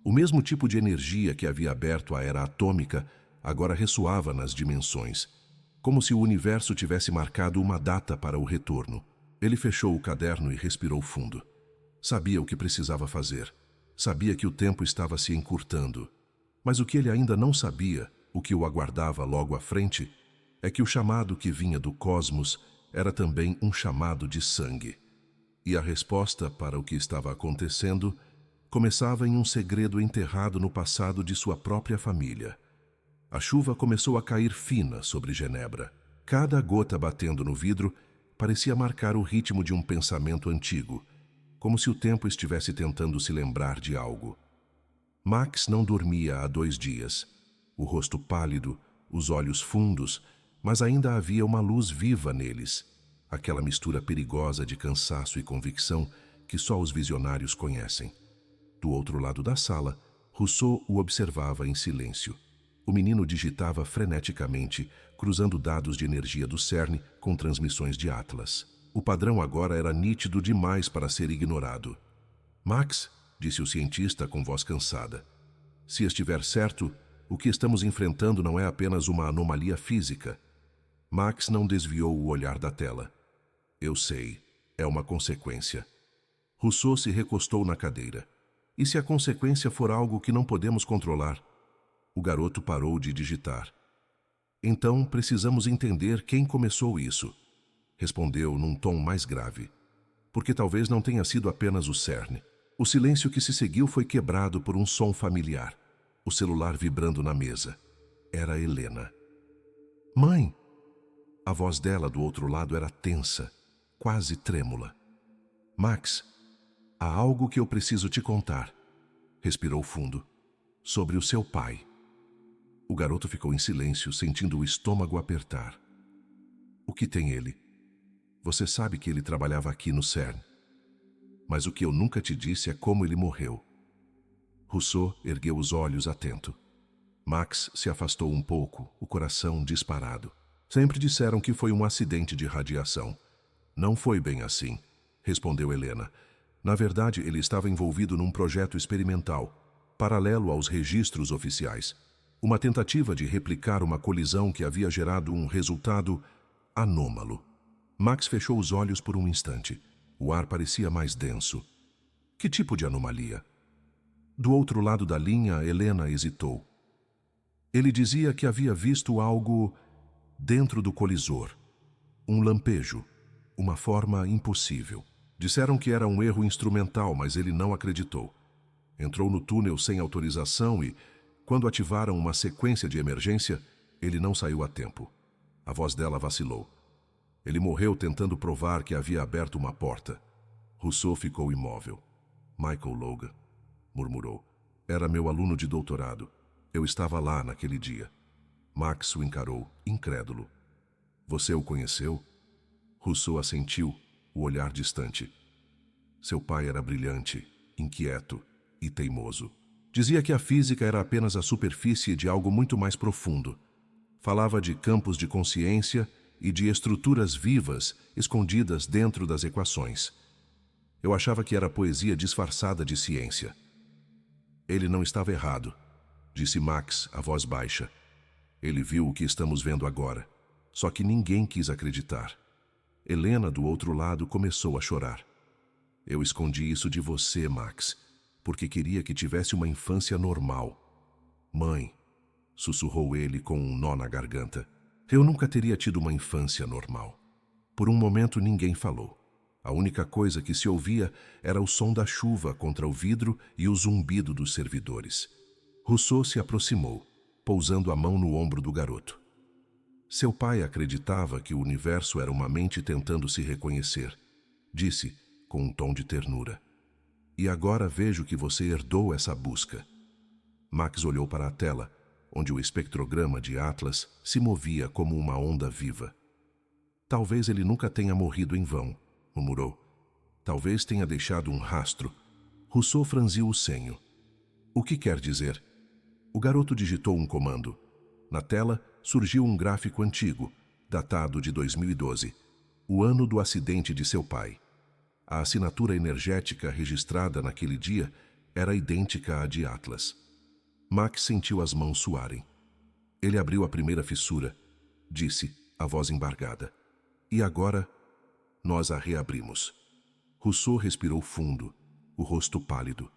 O mesmo tipo de energia que havia aberto a era atômica agora ressoava nas dimensões, como se o universo tivesse marcado uma data para o retorno. Ele fechou o caderno e respirou fundo. Sabia o que precisava fazer. Sabia que o tempo estava se encurtando. Mas o que ele ainda não sabia, o que o aguardava logo à frente, é que o chamado que vinha do cosmos era também um chamado de sangue. E a resposta para o que estava acontecendo começava em um segredo enterrado no passado de sua própria família. A chuva começou a cair fina sobre Genebra. Cada gota batendo no vidro parecia marcar o ritmo de um pensamento antigo, como se o tempo estivesse tentando se lembrar de algo. Max não dormia há 2 dias. O rosto pálido, os olhos fundos, mas ainda havia uma luz viva neles, aquela mistura perigosa de cansaço e convicção que só os visionários conhecem. Do outro lado da sala, Rousseau o observava em silêncio. O menino digitava freneticamente, cruzando dados de energia do CERN com transmissões de Atlas. O padrão agora era nítido demais para ser ignorado. Max, disse o cientista com voz cansada, se estiver certo, o que estamos enfrentando não é apenas uma anomalia física. Max não desviou o olhar da tela. Eu sei, é uma consequência. Rousseau se recostou na cadeira. E se a consequência for algo que não podemos controlar? O garoto parou de digitar. Então precisamos entender quem começou isso, respondeu num tom mais grave. Porque talvez não tenha sido apenas o CERN. O silêncio que se seguiu foi quebrado por um som familiar. O celular vibrando na mesa. Era Helena. Mãe! A voz dela do outro lado era tensa, quase trêmula. Max, há algo que eu preciso te contar. Respirou fundo. Sobre o seu pai. O garoto ficou em silêncio, sentindo o estômago apertar. O que tem ele? Você sabe que ele trabalhava aqui no CERN. Mas o que eu nunca te disse é como ele morreu. Rousseau ergueu os olhos atento. Max se afastou um pouco, o coração disparado. Sempre disseram que foi um acidente de radiação. Não foi bem assim, respondeu Helena. Na verdade, ele estava envolvido num projeto experimental, paralelo aos registros oficiais. Uma tentativa de replicar uma colisão que havia gerado um resultado anômalo. Max fechou os olhos por um instante. O ar parecia mais denso. Que tipo de anomalia? Do outro lado da linha, Helena hesitou. Ele dizia que havia visto algo dentro do colisor. Um lampejo. Uma forma impossível. Disseram que era um erro instrumental, mas ele não acreditou. Entrou no túnel sem autorização e, quando ativaram uma sequência de emergência, ele não saiu a tempo. A voz dela vacilou. Ele morreu tentando provar que havia aberto uma porta. Rousseau ficou imóvel. Michael Logan, murmurou. Era meu aluno de doutorado. Eu estava lá naquele dia. Max o encarou, incrédulo. Você o conheceu? Rousseau assentiu, o olhar distante. Seu pai era brilhante, inquieto e teimoso. Dizia que a física era apenas a superfície de algo muito mais profundo. Falava de campos de consciência e de estruturas vivas escondidas dentro das equações. Eu achava que era poesia disfarçada de ciência. Ele não estava errado, disse Max, a voz baixa. Ele viu o que estamos vendo agora, só que ninguém quis acreditar. Helena, do outro lado, começou a chorar. Eu escondi isso de você, Max, porque queria que tivesse uma infância normal. Mãe, sussurrou ele com um nó na garganta, eu nunca teria tido uma infância normal. Por um momento ninguém falou. A única coisa que se ouvia era o som da chuva contra o vidro e o zumbido dos servidores. Rousseau se aproximou, pousando a mão no ombro do garoto. Seu pai acreditava que o universo era uma mente tentando se reconhecer, disse, com um tom de ternura. E agora vejo que você herdou essa busca. Max olhou para a tela, onde o espectrograma de Atlas se movia como uma onda viva. Talvez ele nunca tenha morrido em vão, murmurou. Talvez tenha deixado um rastro. Rousseau franziu o senho. O que quer dizer? O garoto digitou um comando. Na tela surgiu um gráfico antigo, datado de 2012, o ano do acidente de seu pai. A assinatura energética registrada naquele dia era idêntica à de Atlas. Max sentiu as mãos suarem. Ele abriu a primeira fissura, disse, a voz embargada. E agora, nós a reabrimos. Rousseau respirou fundo, o rosto pálido.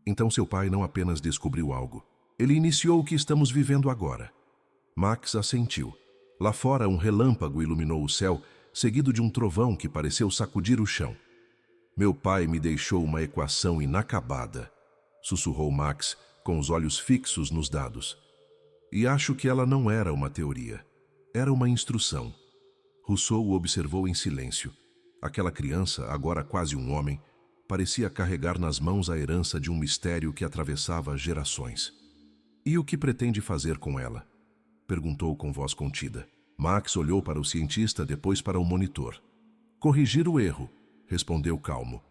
Então seu pai não apenas descobriu algo. Ele iniciou o que estamos vivendo agora. Max assentiu. Lá fora, um relâmpago iluminou o céu, seguido de um trovão que pareceu sacudir o chão. Meu pai me deixou uma equação inacabada, sussurrou Max, com os olhos fixos nos dados. E acho que ela não era uma teoria. Era uma instrução. Rousseau o observou em silêncio. Aquela criança, agora quase um homem, parecia carregar nas mãos a herança de um mistério que atravessava gerações. E o que pretende fazer com ela? Perguntou com voz contida. Max olhou para o cientista, depois para o monitor. Corrigir o erro, respondeu calmo.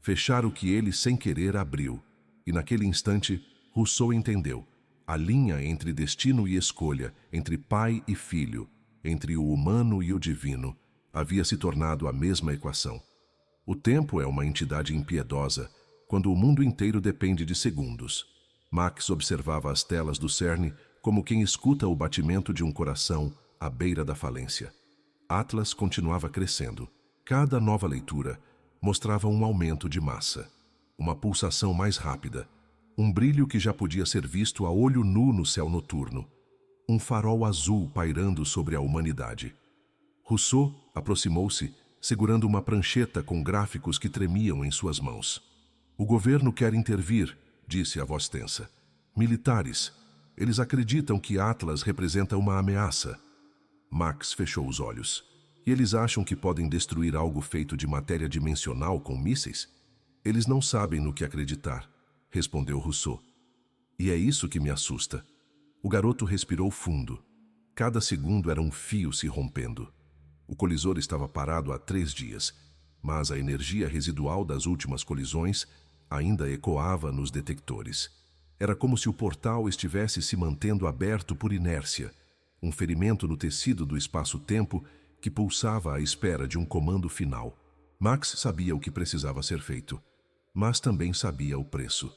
Fechar o que ele sem querer abriu. E naquele instante, Rousseau entendeu. A linha entre destino e escolha, entre pai e filho, entre o humano e o divino, havia se tornado a mesma equação. O tempo é uma entidade impiedosa, quando o mundo inteiro depende de segundos. Max observava as telas do CERN como quem escuta o batimento de um coração à beira da falência. Atlas continuava crescendo. Cada nova leitura mostrava um aumento de massa, uma pulsação mais rápida, um brilho que já podia ser visto a olho nu no céu noturno, um farol azul pairando sobre a humanidade. Rousseau aproximou-se, segurando uma prancheta com gráficos que tremiam em suas mãos. "O governo quer intervir", disse a voz tensa. "Militares. Eles acreditam que Atlas representa uma ameaça." Max fechou os olhos. "E eles acham que podem destruir algo feito de matéria dimensional com mísseis? Eles não sabem no que acreditar", respondeu Rousseau. "E é isso que me assusta." O garoto respirou fundo. Cada segundo era um fio se rompendo. O colisor estava parado há 3 dias, mas a energia residual das últimas colisões ainda ecoava nos detectores. Era como se o portal estivesse se mantendo aberto por inércia, um ferimento no tecido do espaço-tempo que pulsava à espera de um comando final. Max sabia o que precisava ser feito, mas também sabia o preço.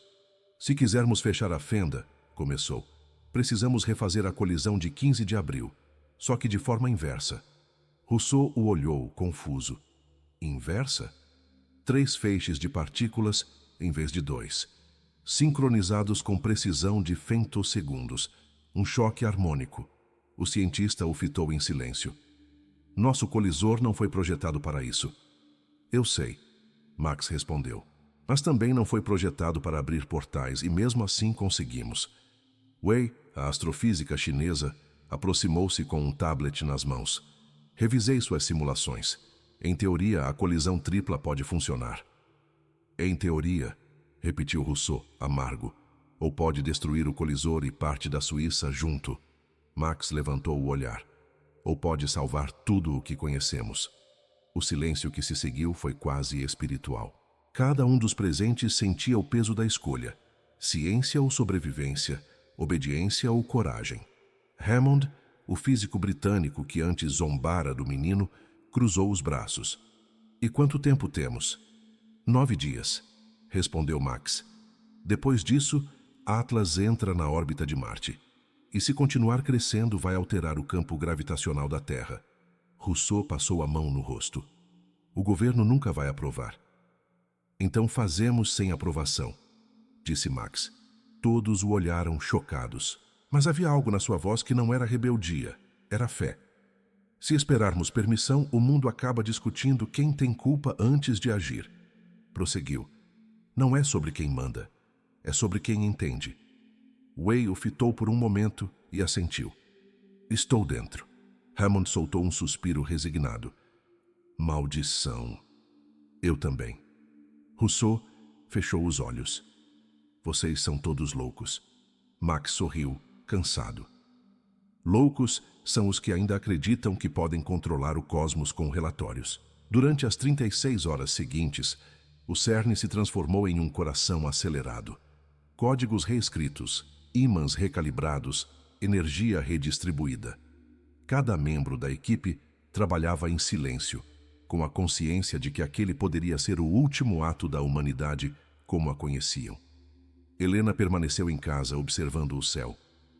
"Se quisermos fechar a fenda", começou, "precisamos refazer a colisão de 15 de abril, só que de forma inversa." Rousseau o olhou, confuso. Inversa? 3 feixes de partículas em vez de 2, sincronizados com precisão de femtosegundos, um choque harmônico. O cientista o fitou em silêncio. "Nosso colisor não foi projetado para isso." "Eu sei", Max respondeu. "Mas também não foi projetado para abrir portais, e mesmo assim conseguimos." Wei, a astrofísica chinesa, aproximou-se com um tablet nas mãos. "Revisei suas simulações. Em teoria, a colisão tripla pode funcionar." "Em teoria", repetiu Rousseau, amargo. "Ou pode destruir o colisor e parte da Suíça junto." Max levantou o olhar. "Ou pode salvar tudo o que conhecemos." O silêncio que se seguiu foi quase espiritual. Cada um dos presentes sentia o peso da escolha: ciência ou sobrevivência, obediência ou coragem. Hammond, o físico britânico que antes zombara do menino, cruzou os braços. "E quanto tempo temos?" 9 dias, respondeu Max. "Depois disso, Atlas entra na órbita de Marte. E se continuar crescendo, vai alterar o campo gravitacional da Terra." Rousseau passou a mão no rosto. "O governo nunca vai aprovar." "Então fazemos sem aprovação", disse Max. Todos o olharam chocados. Mas havia algo na sua voz que não era rebeldia, era fé. "Se esperarmos permissão, o mundo acaba discutindo quem tem culpa antes de agir." Prosseguiu. "Não é sobre quem manda, é sobre quem entende." Wei o fitou por um momento e assentiu. "Estou dentro." Hammond soltou um suspiro resignado. "Maldição." "Eu também." Rousseau fechou os olhos. "Vocês são todos loucos." Max sorriu, cansado. Loucos são os que ainda acreditam que podem controlar o cosmos com relatórios. Durante as 36 horas seguintes, o CERN se transformou em um coração acelerado. Códigos reescritos, ímãs recalibrados, energia redistribuída. Cada membro da equipe trabalhava em silêncio, com a consciência de que aquele poderia ser o último ato da humanidade como a conheciam. Helena permaneceu em casa observando o céu.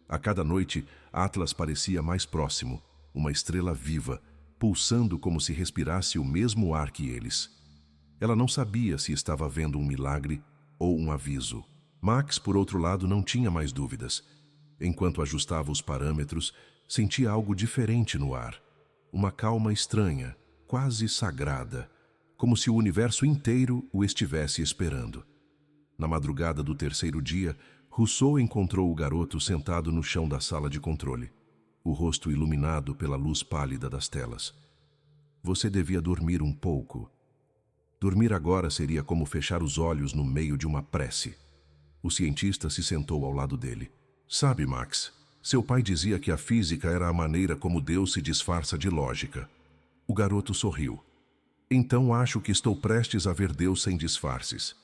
A cada noite, Atlas parecia mais próximo, uma estrela viva, pulsando como se respirasse o mesmo ar que eles. Ela não sabia se estava vendo um milagre ou um aviso. Max, por outro lado, não tinha mais dúvidas. Enquanto ajustava os parâmetros, sentia algo diferente no ar. Uma calma estranha, quase sagrada, como se o universo inteiro o estivesse esperando. Na madrugada do 3º dia, Rousseau encontrou o garoto sentado no chão da sala de controle, o rosto iluminado pela luz pálida das telas. "Você devia dormir um pouco." Dormir agora seria como fechar os olhos no meio de uma prece. O cientista se sentou ao lado dele. "Sabe, Max, seu pai dizia que a física era a maneira como Deus se disfarça de lógica." O garoto sorriu. "Então acho que estou prestes a ver Deus sem disfarces."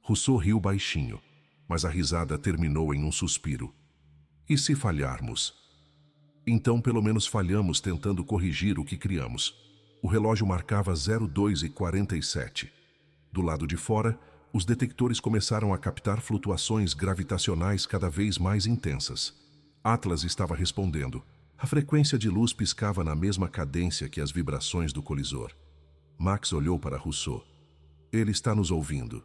Rousseau riu baixinho. mas a risada terminou em um suspiro. E se falharmos? Então pelo menos falhamos tentando corrigir o que criamos. O relógio marcava 02:47. Do lado de fora, os detectores começaram a captar flutuações gravitacionais cada vez mais intensas. Atlas estava respondendo. A frequência de luz piscava na mesma cadência que as vibrações do colisor. Max olhou para Rousseau. Ele está nos ouvindo.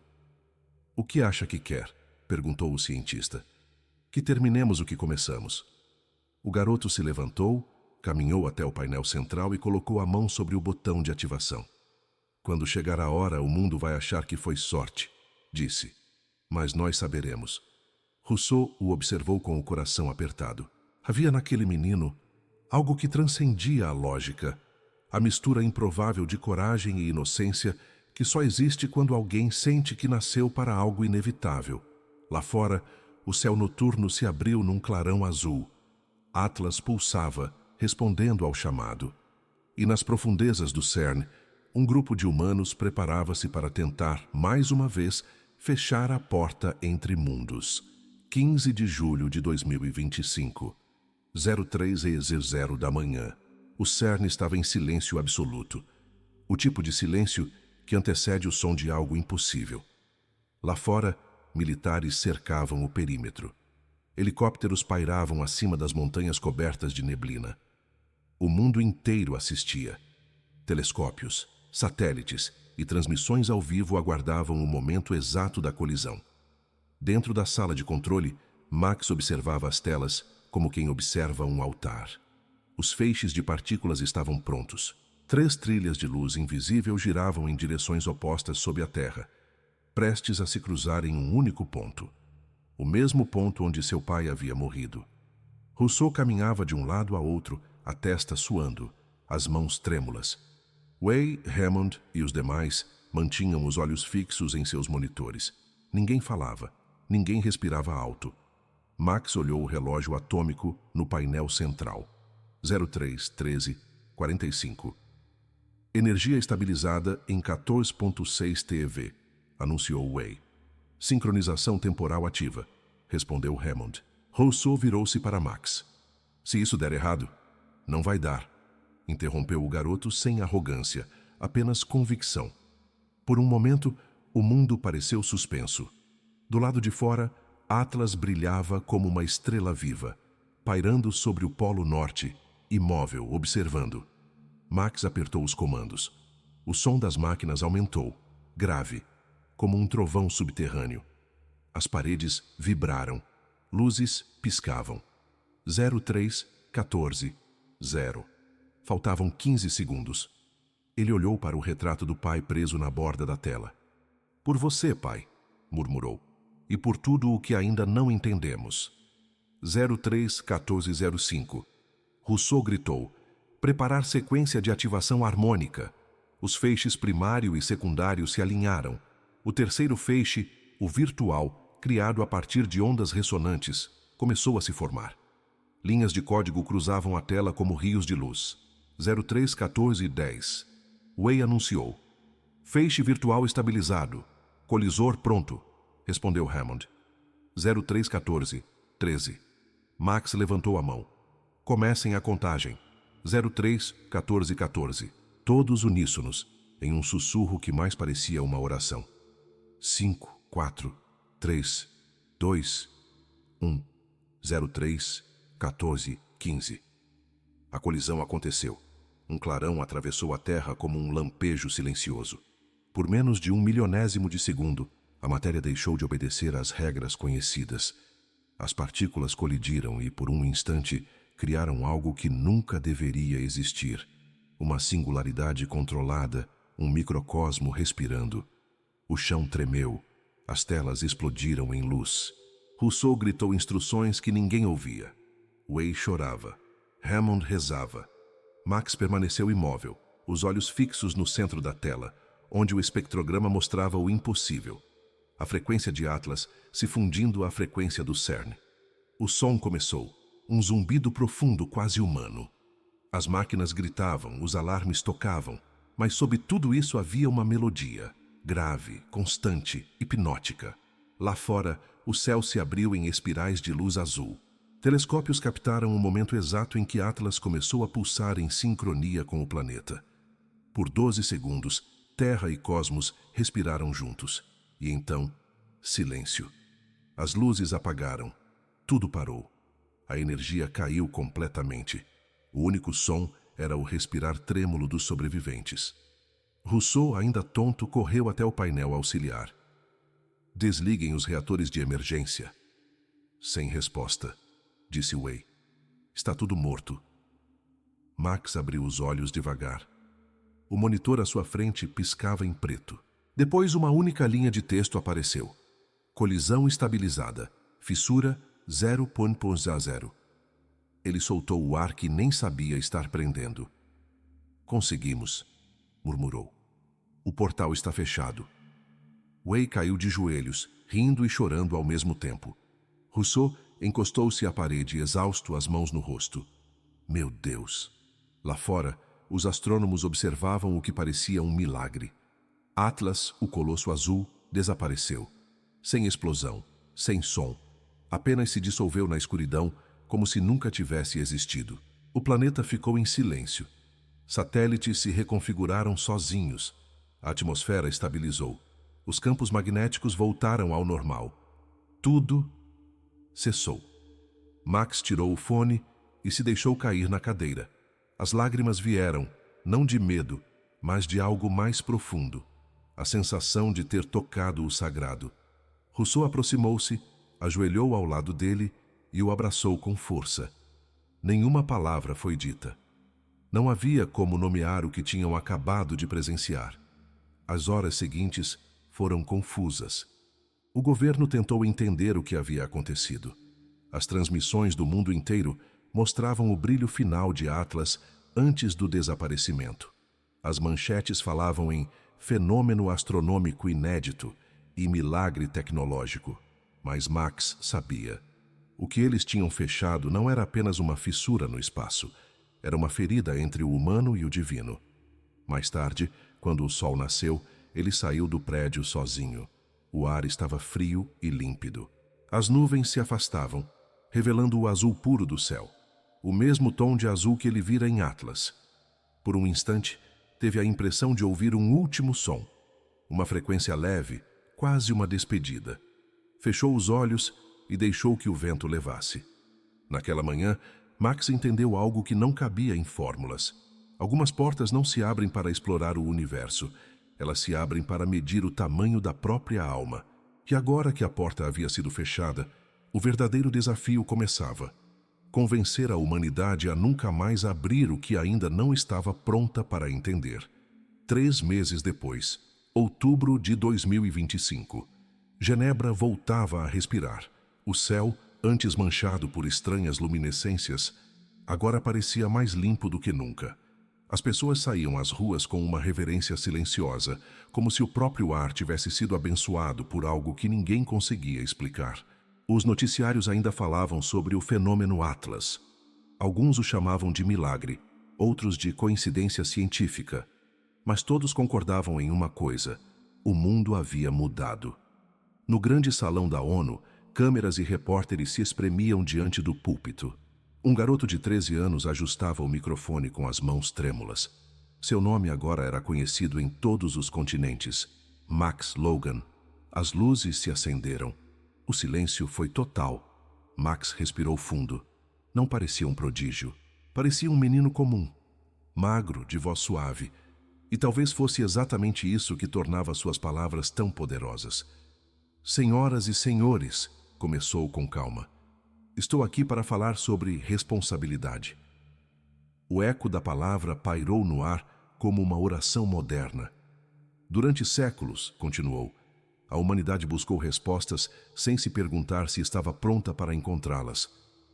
O que acha que quer? Perguntou o cientista. Que terminemos o que começamos. O garoto se levantou, caminhou até o painel central e colocou a mão sobre o botão de ativação. Quando chegar a hora, o mundo vai achar que foi sorte, disse. Mas nós saberemos. Rousseau o observou com o coração apertado. Havia naquele menino algo que transcendia a lógica, a mistura improvável de coragem e inocência que só existe quando alguém sente que nasceu para algo inevitável. Lá fora, o céu noturno se abriu num clarão azul. Atlas pulsava, respondendo ao chamado. E nas profundezas do CERN, um grupo de humanos preparava-se para tentar, mais uma vez, fechar a porta entre mundos. 15 de julho de 2025, 03:00 da manhã. O CERN estava em silêncio absoluto. O tipo de silêncio que antecede o som de algo impossível. Lá fora, militares cercavam o perímetro. Helicópteros pairavam acima das montanhas cobertas de neblina. O mundo inteiro assistia. Telescópios, satélites e transmissões ao vivo aguardavam o momento exato da colisão. Dentro da sala de controle, Max observava as telas como quem observa um altar. Os feixes de partículas estavam prontos. 3 trilhas de luz invisível giravam em direções opostas sob a Terra, prestes a se cruzar em um único ponto. O mesmo ponto onde seu pai havia morrido. Rousseau caminhava de um lado a outro, a testa suando, as mãos trêmulas. Way, Hammond e os demais mantinham os olhos fixos em seus monitores. Ninguém falava, ninguém respirava alto. Max olhou o relógio atômico no painel central. 03:13:45. Energia estabilizada em 14.6 TeV, anunciou Way. Sincronização temporal ativa, respondeu Hammond. Rousseau virou-se para Max. Se isso der errado, não vai dar, interrompeu o garoto sem arrogância, apenas convicção. Por um momento, o mundo pareceu suspenso. Do lado de fora, Atlas brilhava como uma estrela viva, pairando sobre o Polo Norte, imóvel, observando. Max apertou os comandos. O som das máquinas aumentou, grave, como um trovão subterrâneo. As paredes vibraram. Luzes piscavam. 03:14:0. Faltavam 15 segundos. Ele olhou para o retrato do pai preso na borda da tela. Por você, pai, murmurou. E por tudo o que ainda não entendemos. 03:14:05. Rousseau gritou. Preparar sequência de ativação harmônica. Os feixes primário e secundário se alinharam. O terceiro feixe, o virtual, criado a partir de ondas ressonantes, começou a se formar. Linhas de código cruzavam a tela como rios de luz. 03:14:10. Way anunciou. Feixe virtual estabilizado. Colisor pronto, respondeu Hammond. 03:14:13. Max levantou a mão. Comecem a contagem. 03:14:14. Todos uníssonos, em um sussurro que mais parecia uma oração. 5, 4, 3, 2, 1, 03:14:15. A colisão aconteceu. Um clarão atravessou a Terra como um lampejo silencioso. Por menos de 1 milionésimo de segundo, a matéria deixou de obedecer às regras conhecidas. As partículas colidiram e, por um instante, criaram algo que nunca deveria existir. Uma singularidade controlada, um microcosmo respirando. O chão tremeu, as telas explodiram em luz. Rousseau gritou instruções que ninguém ouvia. Way chorava. Hammond rezava. Max permaneceu imóvel, os olhos fixos no centro da tela, onde o espectrograma mostrava o impossível. A frequência de Atlas se fundindo à frequência do CERN. O som começou, um zumbido profundo quase humano. As máquinas gritavam, os alarmes tocavam, mas sob tudo isso havia uma melodia, grave, constante, hipnótica. Lá fora, o céu se abriu em espirais de luz azul. Telescópios captaram o momento exato em que Atlas começou a pulsar em sincronia com o planeta. Por 12 segundos, Terra e Cosmos respiraram juntos. E então, silêncio. As luzes apagaram. Tudo parou. A energia caiu completamente. O único som era o respirar trêmulo dos sobreviventes. Rousseau, ainda tonto, correu até o painel auxiliar. Desliguem os reatores de emergência. Sem resposta, disse Way. Está tudo morto. Max abriu os olhos devagar. O monitor à sua frente piscava em preto. Depois uma única linha de texto apareceu. Colisão estabilizada. Fissura 0.00. Ele soltou o ar que nem sabia estar prendendo. Conseguimos, murmurou. O portal está fechado. Way caiu de joelhos, rindo e chorando ao mesmo tempo. Rousseau encostou-se à parede, exausto, as mãos no rosto. Meu Deus! Lá fora, os astrônomos observavam o que parecia um milagre. Atlas, o colosso azul, desapareceu. Sem explosão, sem som. Apenas se dissolveu na escuridão, como se nunca tivesse existido. O planeta ficou em silêncio. Satélites se reconfiguraram sozinhos. A atmosfera estabilizou. Os campos magnéticos voltaram ao normal. Tudo cessou. Max tirou o fone e se deixou cair na cadeira. As lágrimas vieram, não de medo, mas de algo mais profundo. A sensação de ter tocado o sagrado. Rousseau aproximou-se, ajoelhou ao lado dele e o abraçou com força. Nenhuma palavra foi dita. Não havia como nomear o que tinham acabado de presenciar. As horas seguintes foram confusas. O governo tentou entender o que havia acontecido. As transmissões do mundo inteiro mostravam o brilho final de Atlas antes do desaparecimento. As manchetes falavam em fenômeno astronômico inédito e milagre tecnológico. Mas Max sabia. O que eles tinham fechado não era apenas uma fissura no espaço. Era uma ferida entre o humano e o divino. Mais tarde, quando o sol nasceu, ele saiu do prédio sozinho. O ar estava frio e límpido. As nuvens se afastavam, revelando o azul puro do céu. O mesmo tom de azul que ele vira em Atlas. Por um instante, teve a impressão de ouvir um último som. Uma frequência leve, quase uma despedida. Fechou os olhos e deixou que o vento levasse. Naquela manhã, Max entendeu algo que não cabia em fórmulas. Algumas portas não se abrem para explorar o universo. Elas se abrem para medir o tamanho da própria alma. E agora que a porta havia sido fechada, o verdadeiro desafio começava. Convencer a humanidade a nunca mais abrir o que ainda não estava pronta para entender. 3 meses depois, outubro de 2025, Genebra voltava a respirar. O céu, antes manchado por estranhas luminescências, agora parecia mais limpo do que nunca. As pessoas saíam às ruas com uma reverência silenciosa, como se o próprio ar tivesse sido abençoado por algo que ninguém conseguia explicar. Os noticiários ainda falavam sobre o fenômeno Atlas. Alguns o chamavam de milagre, outros de coincidência científica. Mas todos concordavam em uma coisa: o mundo havia mudado. No grande salão da ONU, câmeras e repórteres se espremiam diante do púlpito. Um garoto de 13 anos ajustava o microfone com as mãos trêmulas. Seu nome agora era conhecido em todos os continentes: Max Logan. As luzes se acenderam. O silêncio foi total. Max respirou fundo. Não parecia um prodígio. Parecia um menino comum. Magro, de voz suave. E talvez fosse exatamente isso que tornava suas palavras tão poderosas. Senhoras e senhores, começou com calma. Estou aqui para falar sobre responsabilidade. O eco da palavra pairou no ar como uma oração moderna. Durante séculos, continuou, a humanidade buscou respostas sem se perguntar se estava pronta para encontrá-las.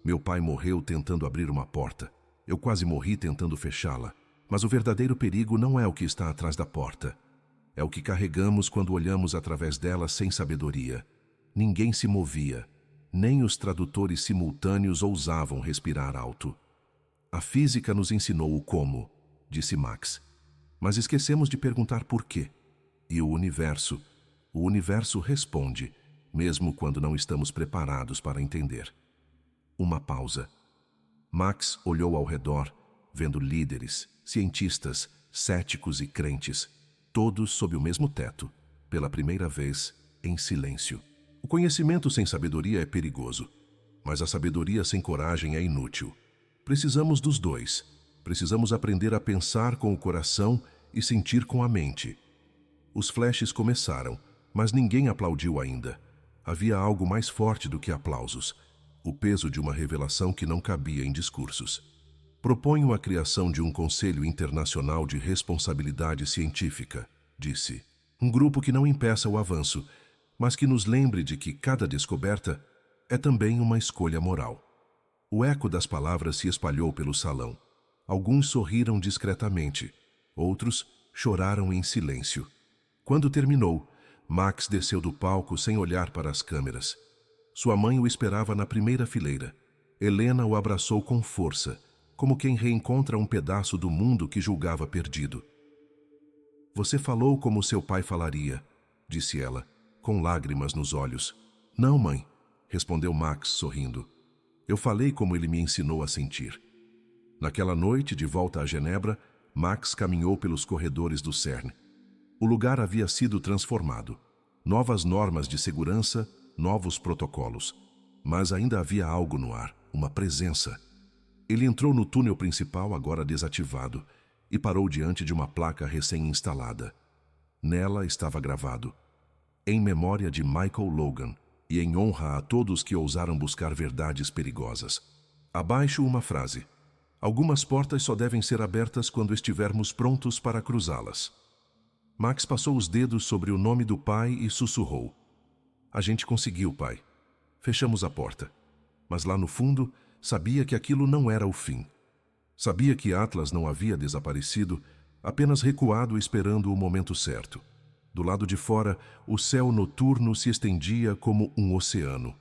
Meu pai morreu tentando abrir uma porta. Eu quase morri tentando fechá-la. Mas o verdadeiro perigo não é o que está atrás da porta. É o que carregamos quando olhamos através dela sem sabedoria. Ninguém se movia. Nem os tradutores simultâneos ousavam respirar alto. A física nos ensinou o como, disse Max. Mas esquecemos de perguntar por quê. E o universo responde. mesmo quando não estamos preparados para entender. Uma pausa. Max olhou ao redor, vendo líderes, cientistas, céticos e crentes, todos sob o mesmo teto, pela primeira vez, em silêncio. O conhecimento sem sabedoria é perigoso, mas a sabedoria sem coragem é inútil. Precisamos dos dois. Precisamos aprender a pensar com o coração e sentir com a mente. Os flashes começaram, mas ninguém aplaudiu ainda. Havia algo mais forte do que aplausos: o peso de uma revelação que não cabia em discursos. Proponho a criação de um Conselho Internacional de Responsabilidade Científica, disse. Um grupo que não impeça o avanço, mas que nos lembre de que cada descoberta é também uma escolha moral. O eco das palavras se espalhou pelo salão. Alguns sorriram discretamente, outros choraram em silêncio. Quando terminou, Max desceu do palco sem olhar para as câmeras. Sua mãe o esperava na primeira fileira. Helena o abraçou com força, como quem reencontra um pedaço do mundo que julgava perdido. Você falou como seu pai falaria, disse ela, com lágrimas nos olhos. Não, mãe, respondeu Max, sorrindo. Eu falei como ele me ensinou a sentir. Naquela noite, de volta a Genebra, Max caminhou pelos corredores do CERN. O lugar havia sido transformado. Novas normas de segurança, novos protocolos. Mas ainda havia algo no ar, uma presença. Ele entrou no túnel principal, agora desativado, e parou diante de uma placa recém-instalada. Nela estava gravado: em memória de Michael Logan e em honra a todos que ousaram buscar verdades perigosas. Abaixo uma frase: algumas portas só devem ser abertas quando estivermos prontos para cruzá-las. Max passou os dedos sobre o nome do pai e sussurrou: a gente conseguiu, pai. Fechamos a porta. Mas lá no fundo, sabia que aquilo não era o fim. Sabia que Atlas não havia desaparecido, apenas recuado esperando o momento certo. Do lado de fora, o céu noturno se estendia como um oceano.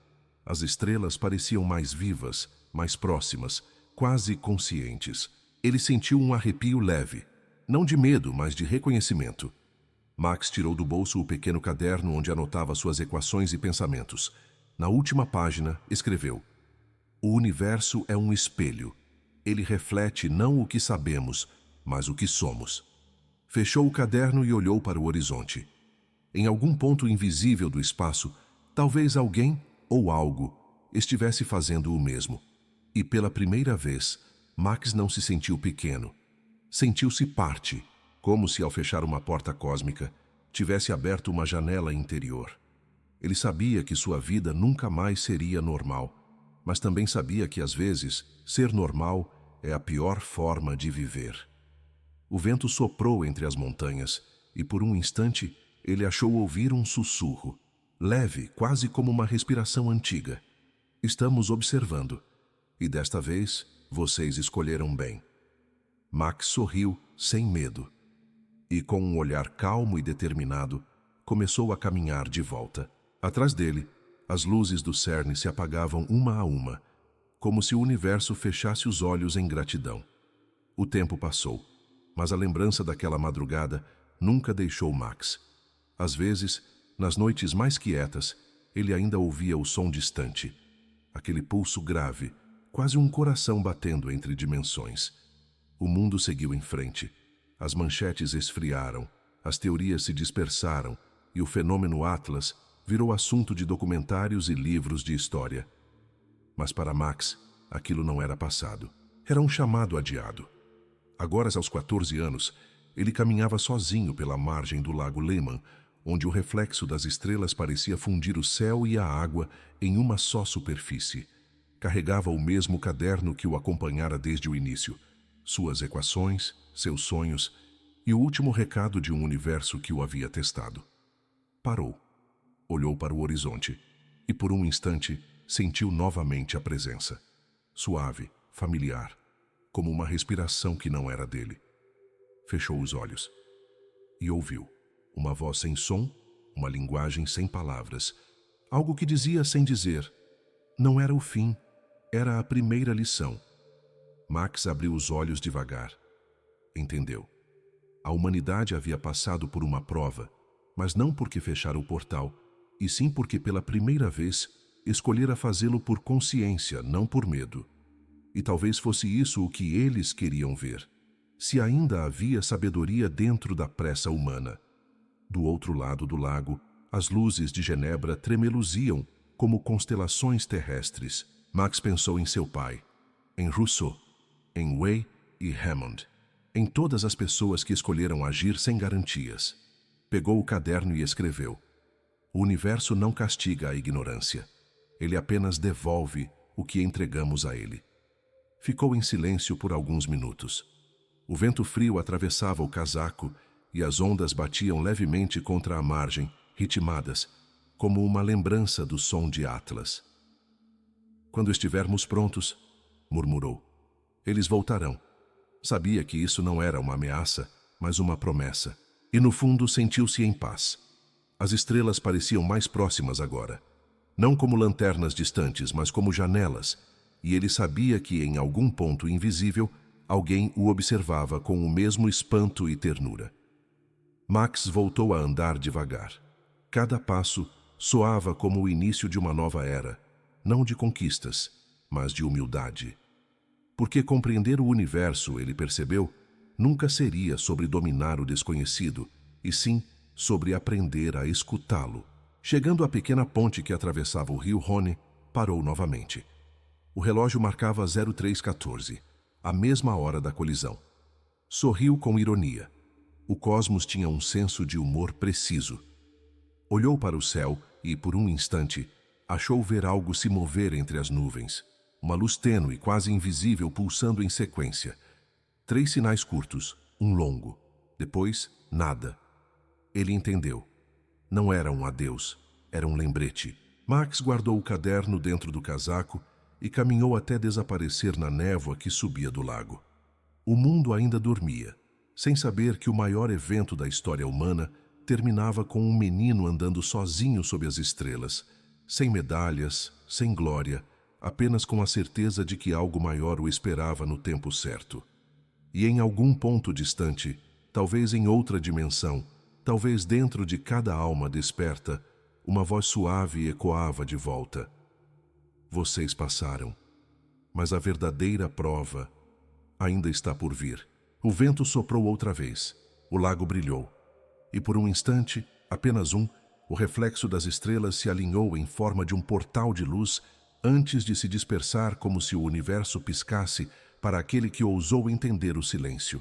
As estrelas pareciam mais vivas, mais próximas, quase conscientes. Ele sentiu um arrepio leve, não de medo, mas de reconhecimento. Max tirou do bolso o pequeno caderno onde anotava suas equações e pensamentos. Na última página, escreveu: o universo é um espelho. Ele reflete não o que sabemos, mas o que somos. Fechou o caderno e olhou para o horizonte. Em algum ponto invisível do espaço, talvez alguém ou algo estivesse fazendo o mesmo. E pela primeira vez, Max não se sentiu pequeno. Sentiu-se parte, como se ao fechar uma porta cósmica, tivesse aberto uma janela interior. Ele sabia que sua vida nunca mais seria normal, mas também sabia que às vezes, ser normal é a pior forma de viver. O vento soprou entre as montanhas e por um instante ele achou ouvir um sussurro, leve, quase como uma respiração antiga. Estamos observando, e desta vez vocês escolheram bem. Max sorriu sem medo e, com um olhar calmo e determinado, começou a caminhar de volta. Atrás dele, as luzes do CERN se apagavam uma a uma, como se o universo fechasse os olhos em gratidão. O tempo passou, mas a lembrança daquela madrugada nunca deixou Max. Às vezes, nas noites mais quietas, ele ainda ouvia o som distante, aquele pulso grave, quase um coração batendo entre dimensões. O mundo seguiu em frente. As manchetes esfriaram, as teorias se dispersaram e o fenômeno Atlas virou assunto de documentários e livros de história. Mas para Max, aquilo não era passado. Era um chamado adiado. Agora, aos 14 anos, ele caminhava sozinho pela margem do lago Lehmann, onde o reflexo das estrelas parecia fundir o céu e a água em uma só superfície. Carregava o mesmo caderno que o acompanhara desde o início, suas equações, seus sonhos e o último recado de um universo que o havia testado. Parou, olhou para o horizonte e por um instante sentiu novamente a presença, suave, familiar, como uma respiração que não era dele. Fechou os olhos e ouviu uma voz sem som, uma linguagem sem palavras, algo que dizia sem dizer. Não era o fim, era a primeira lição. Max abriu os olhos devagar. Entendeu. A humanidade havia passado por uma prova, mas não porque fechara o portal, e sim porque pela primeira vez escolhera fazê-lo por consciência, não por medo. E talvez fosse isso o que eles queriam ver. Se ainda havia sabedoria dentro da pressa humana. Do outro lado do lago, as luzes de Genebra tremeluziam como constelações terrestres. Max pensou em seu pai, em Rousseau, em Way e Hammond, em todas as pessoas que escolheram agir sem garantias. Pegou o caderno e escreveu: o universo não castiga a ignorância. Ele apenas devolve o que entregamos a ele. Ficou em silêncio por alguns minutos. O vento frio atravessava o casaco e as ondas batiam levemente contra a margem, ritmadas, como uma lembrança do som de Atlas. Quando estivermos prontos, murmurou, eles voltarão. Sabia que isso não era uma ameaça, mas uma promessa, e no fundo sentiu-se em paz. As estrelas pareciam mais próximas agora, não como lanternas distantes, mas como janelas, e ele sabia que em algum ponto invisível alguém o observava com o mesmo espanto e ternura. Max voltou a andar devagar. Cada passo soava como o início de uma nova era, não de conquistas, mas de humildade. Porque compreender o universo, ele percebeu, nunca seria sobre dominar o desconhecido, e sim sobre aprender a escutá-lo. Chegando à pequena ponte que atravessava o rio Rhône, parou novamente. O relógio marcava 0314, a mesma hora da colisão. Sorriu com ironia. O cosmos tinha um senso de humor preciso. Olhou para o céu e, por um instante, achou ver algo se mover entre as nuvens. Uma luz tênue, quase invisível, pulsando em sequência. 3 sinais curtos, um longo. Depois, nada. Ele entendeu. Não era um adeus, era um lembrete. Max guardou o caderno dentro do casaco e caminhou até desaparecer na névoa que subia do lago. O mundo ainda dormia, sem saber que o maior evento da história humana terminava com um menino andando sozinho sob as estrelas, sem medalhas, sem glória, apenas com a certeza de que algo maior o esperava no tempo certo. E em algum ponto distante, talvez em outra dimensão, talvez dentro de cada alma desperta, uma voz suave ecoava de volta. Vocês passaram, mas a verdadeira prova ainda está por vir. O vento soprou outra vez, o lago brilhou, e por um instante, apenas um, o reflexo das estrelas se alinhou em forma de um portal de luz antes de se dispersar como se o universo piscasse para aquele que ousou entender o silêncio.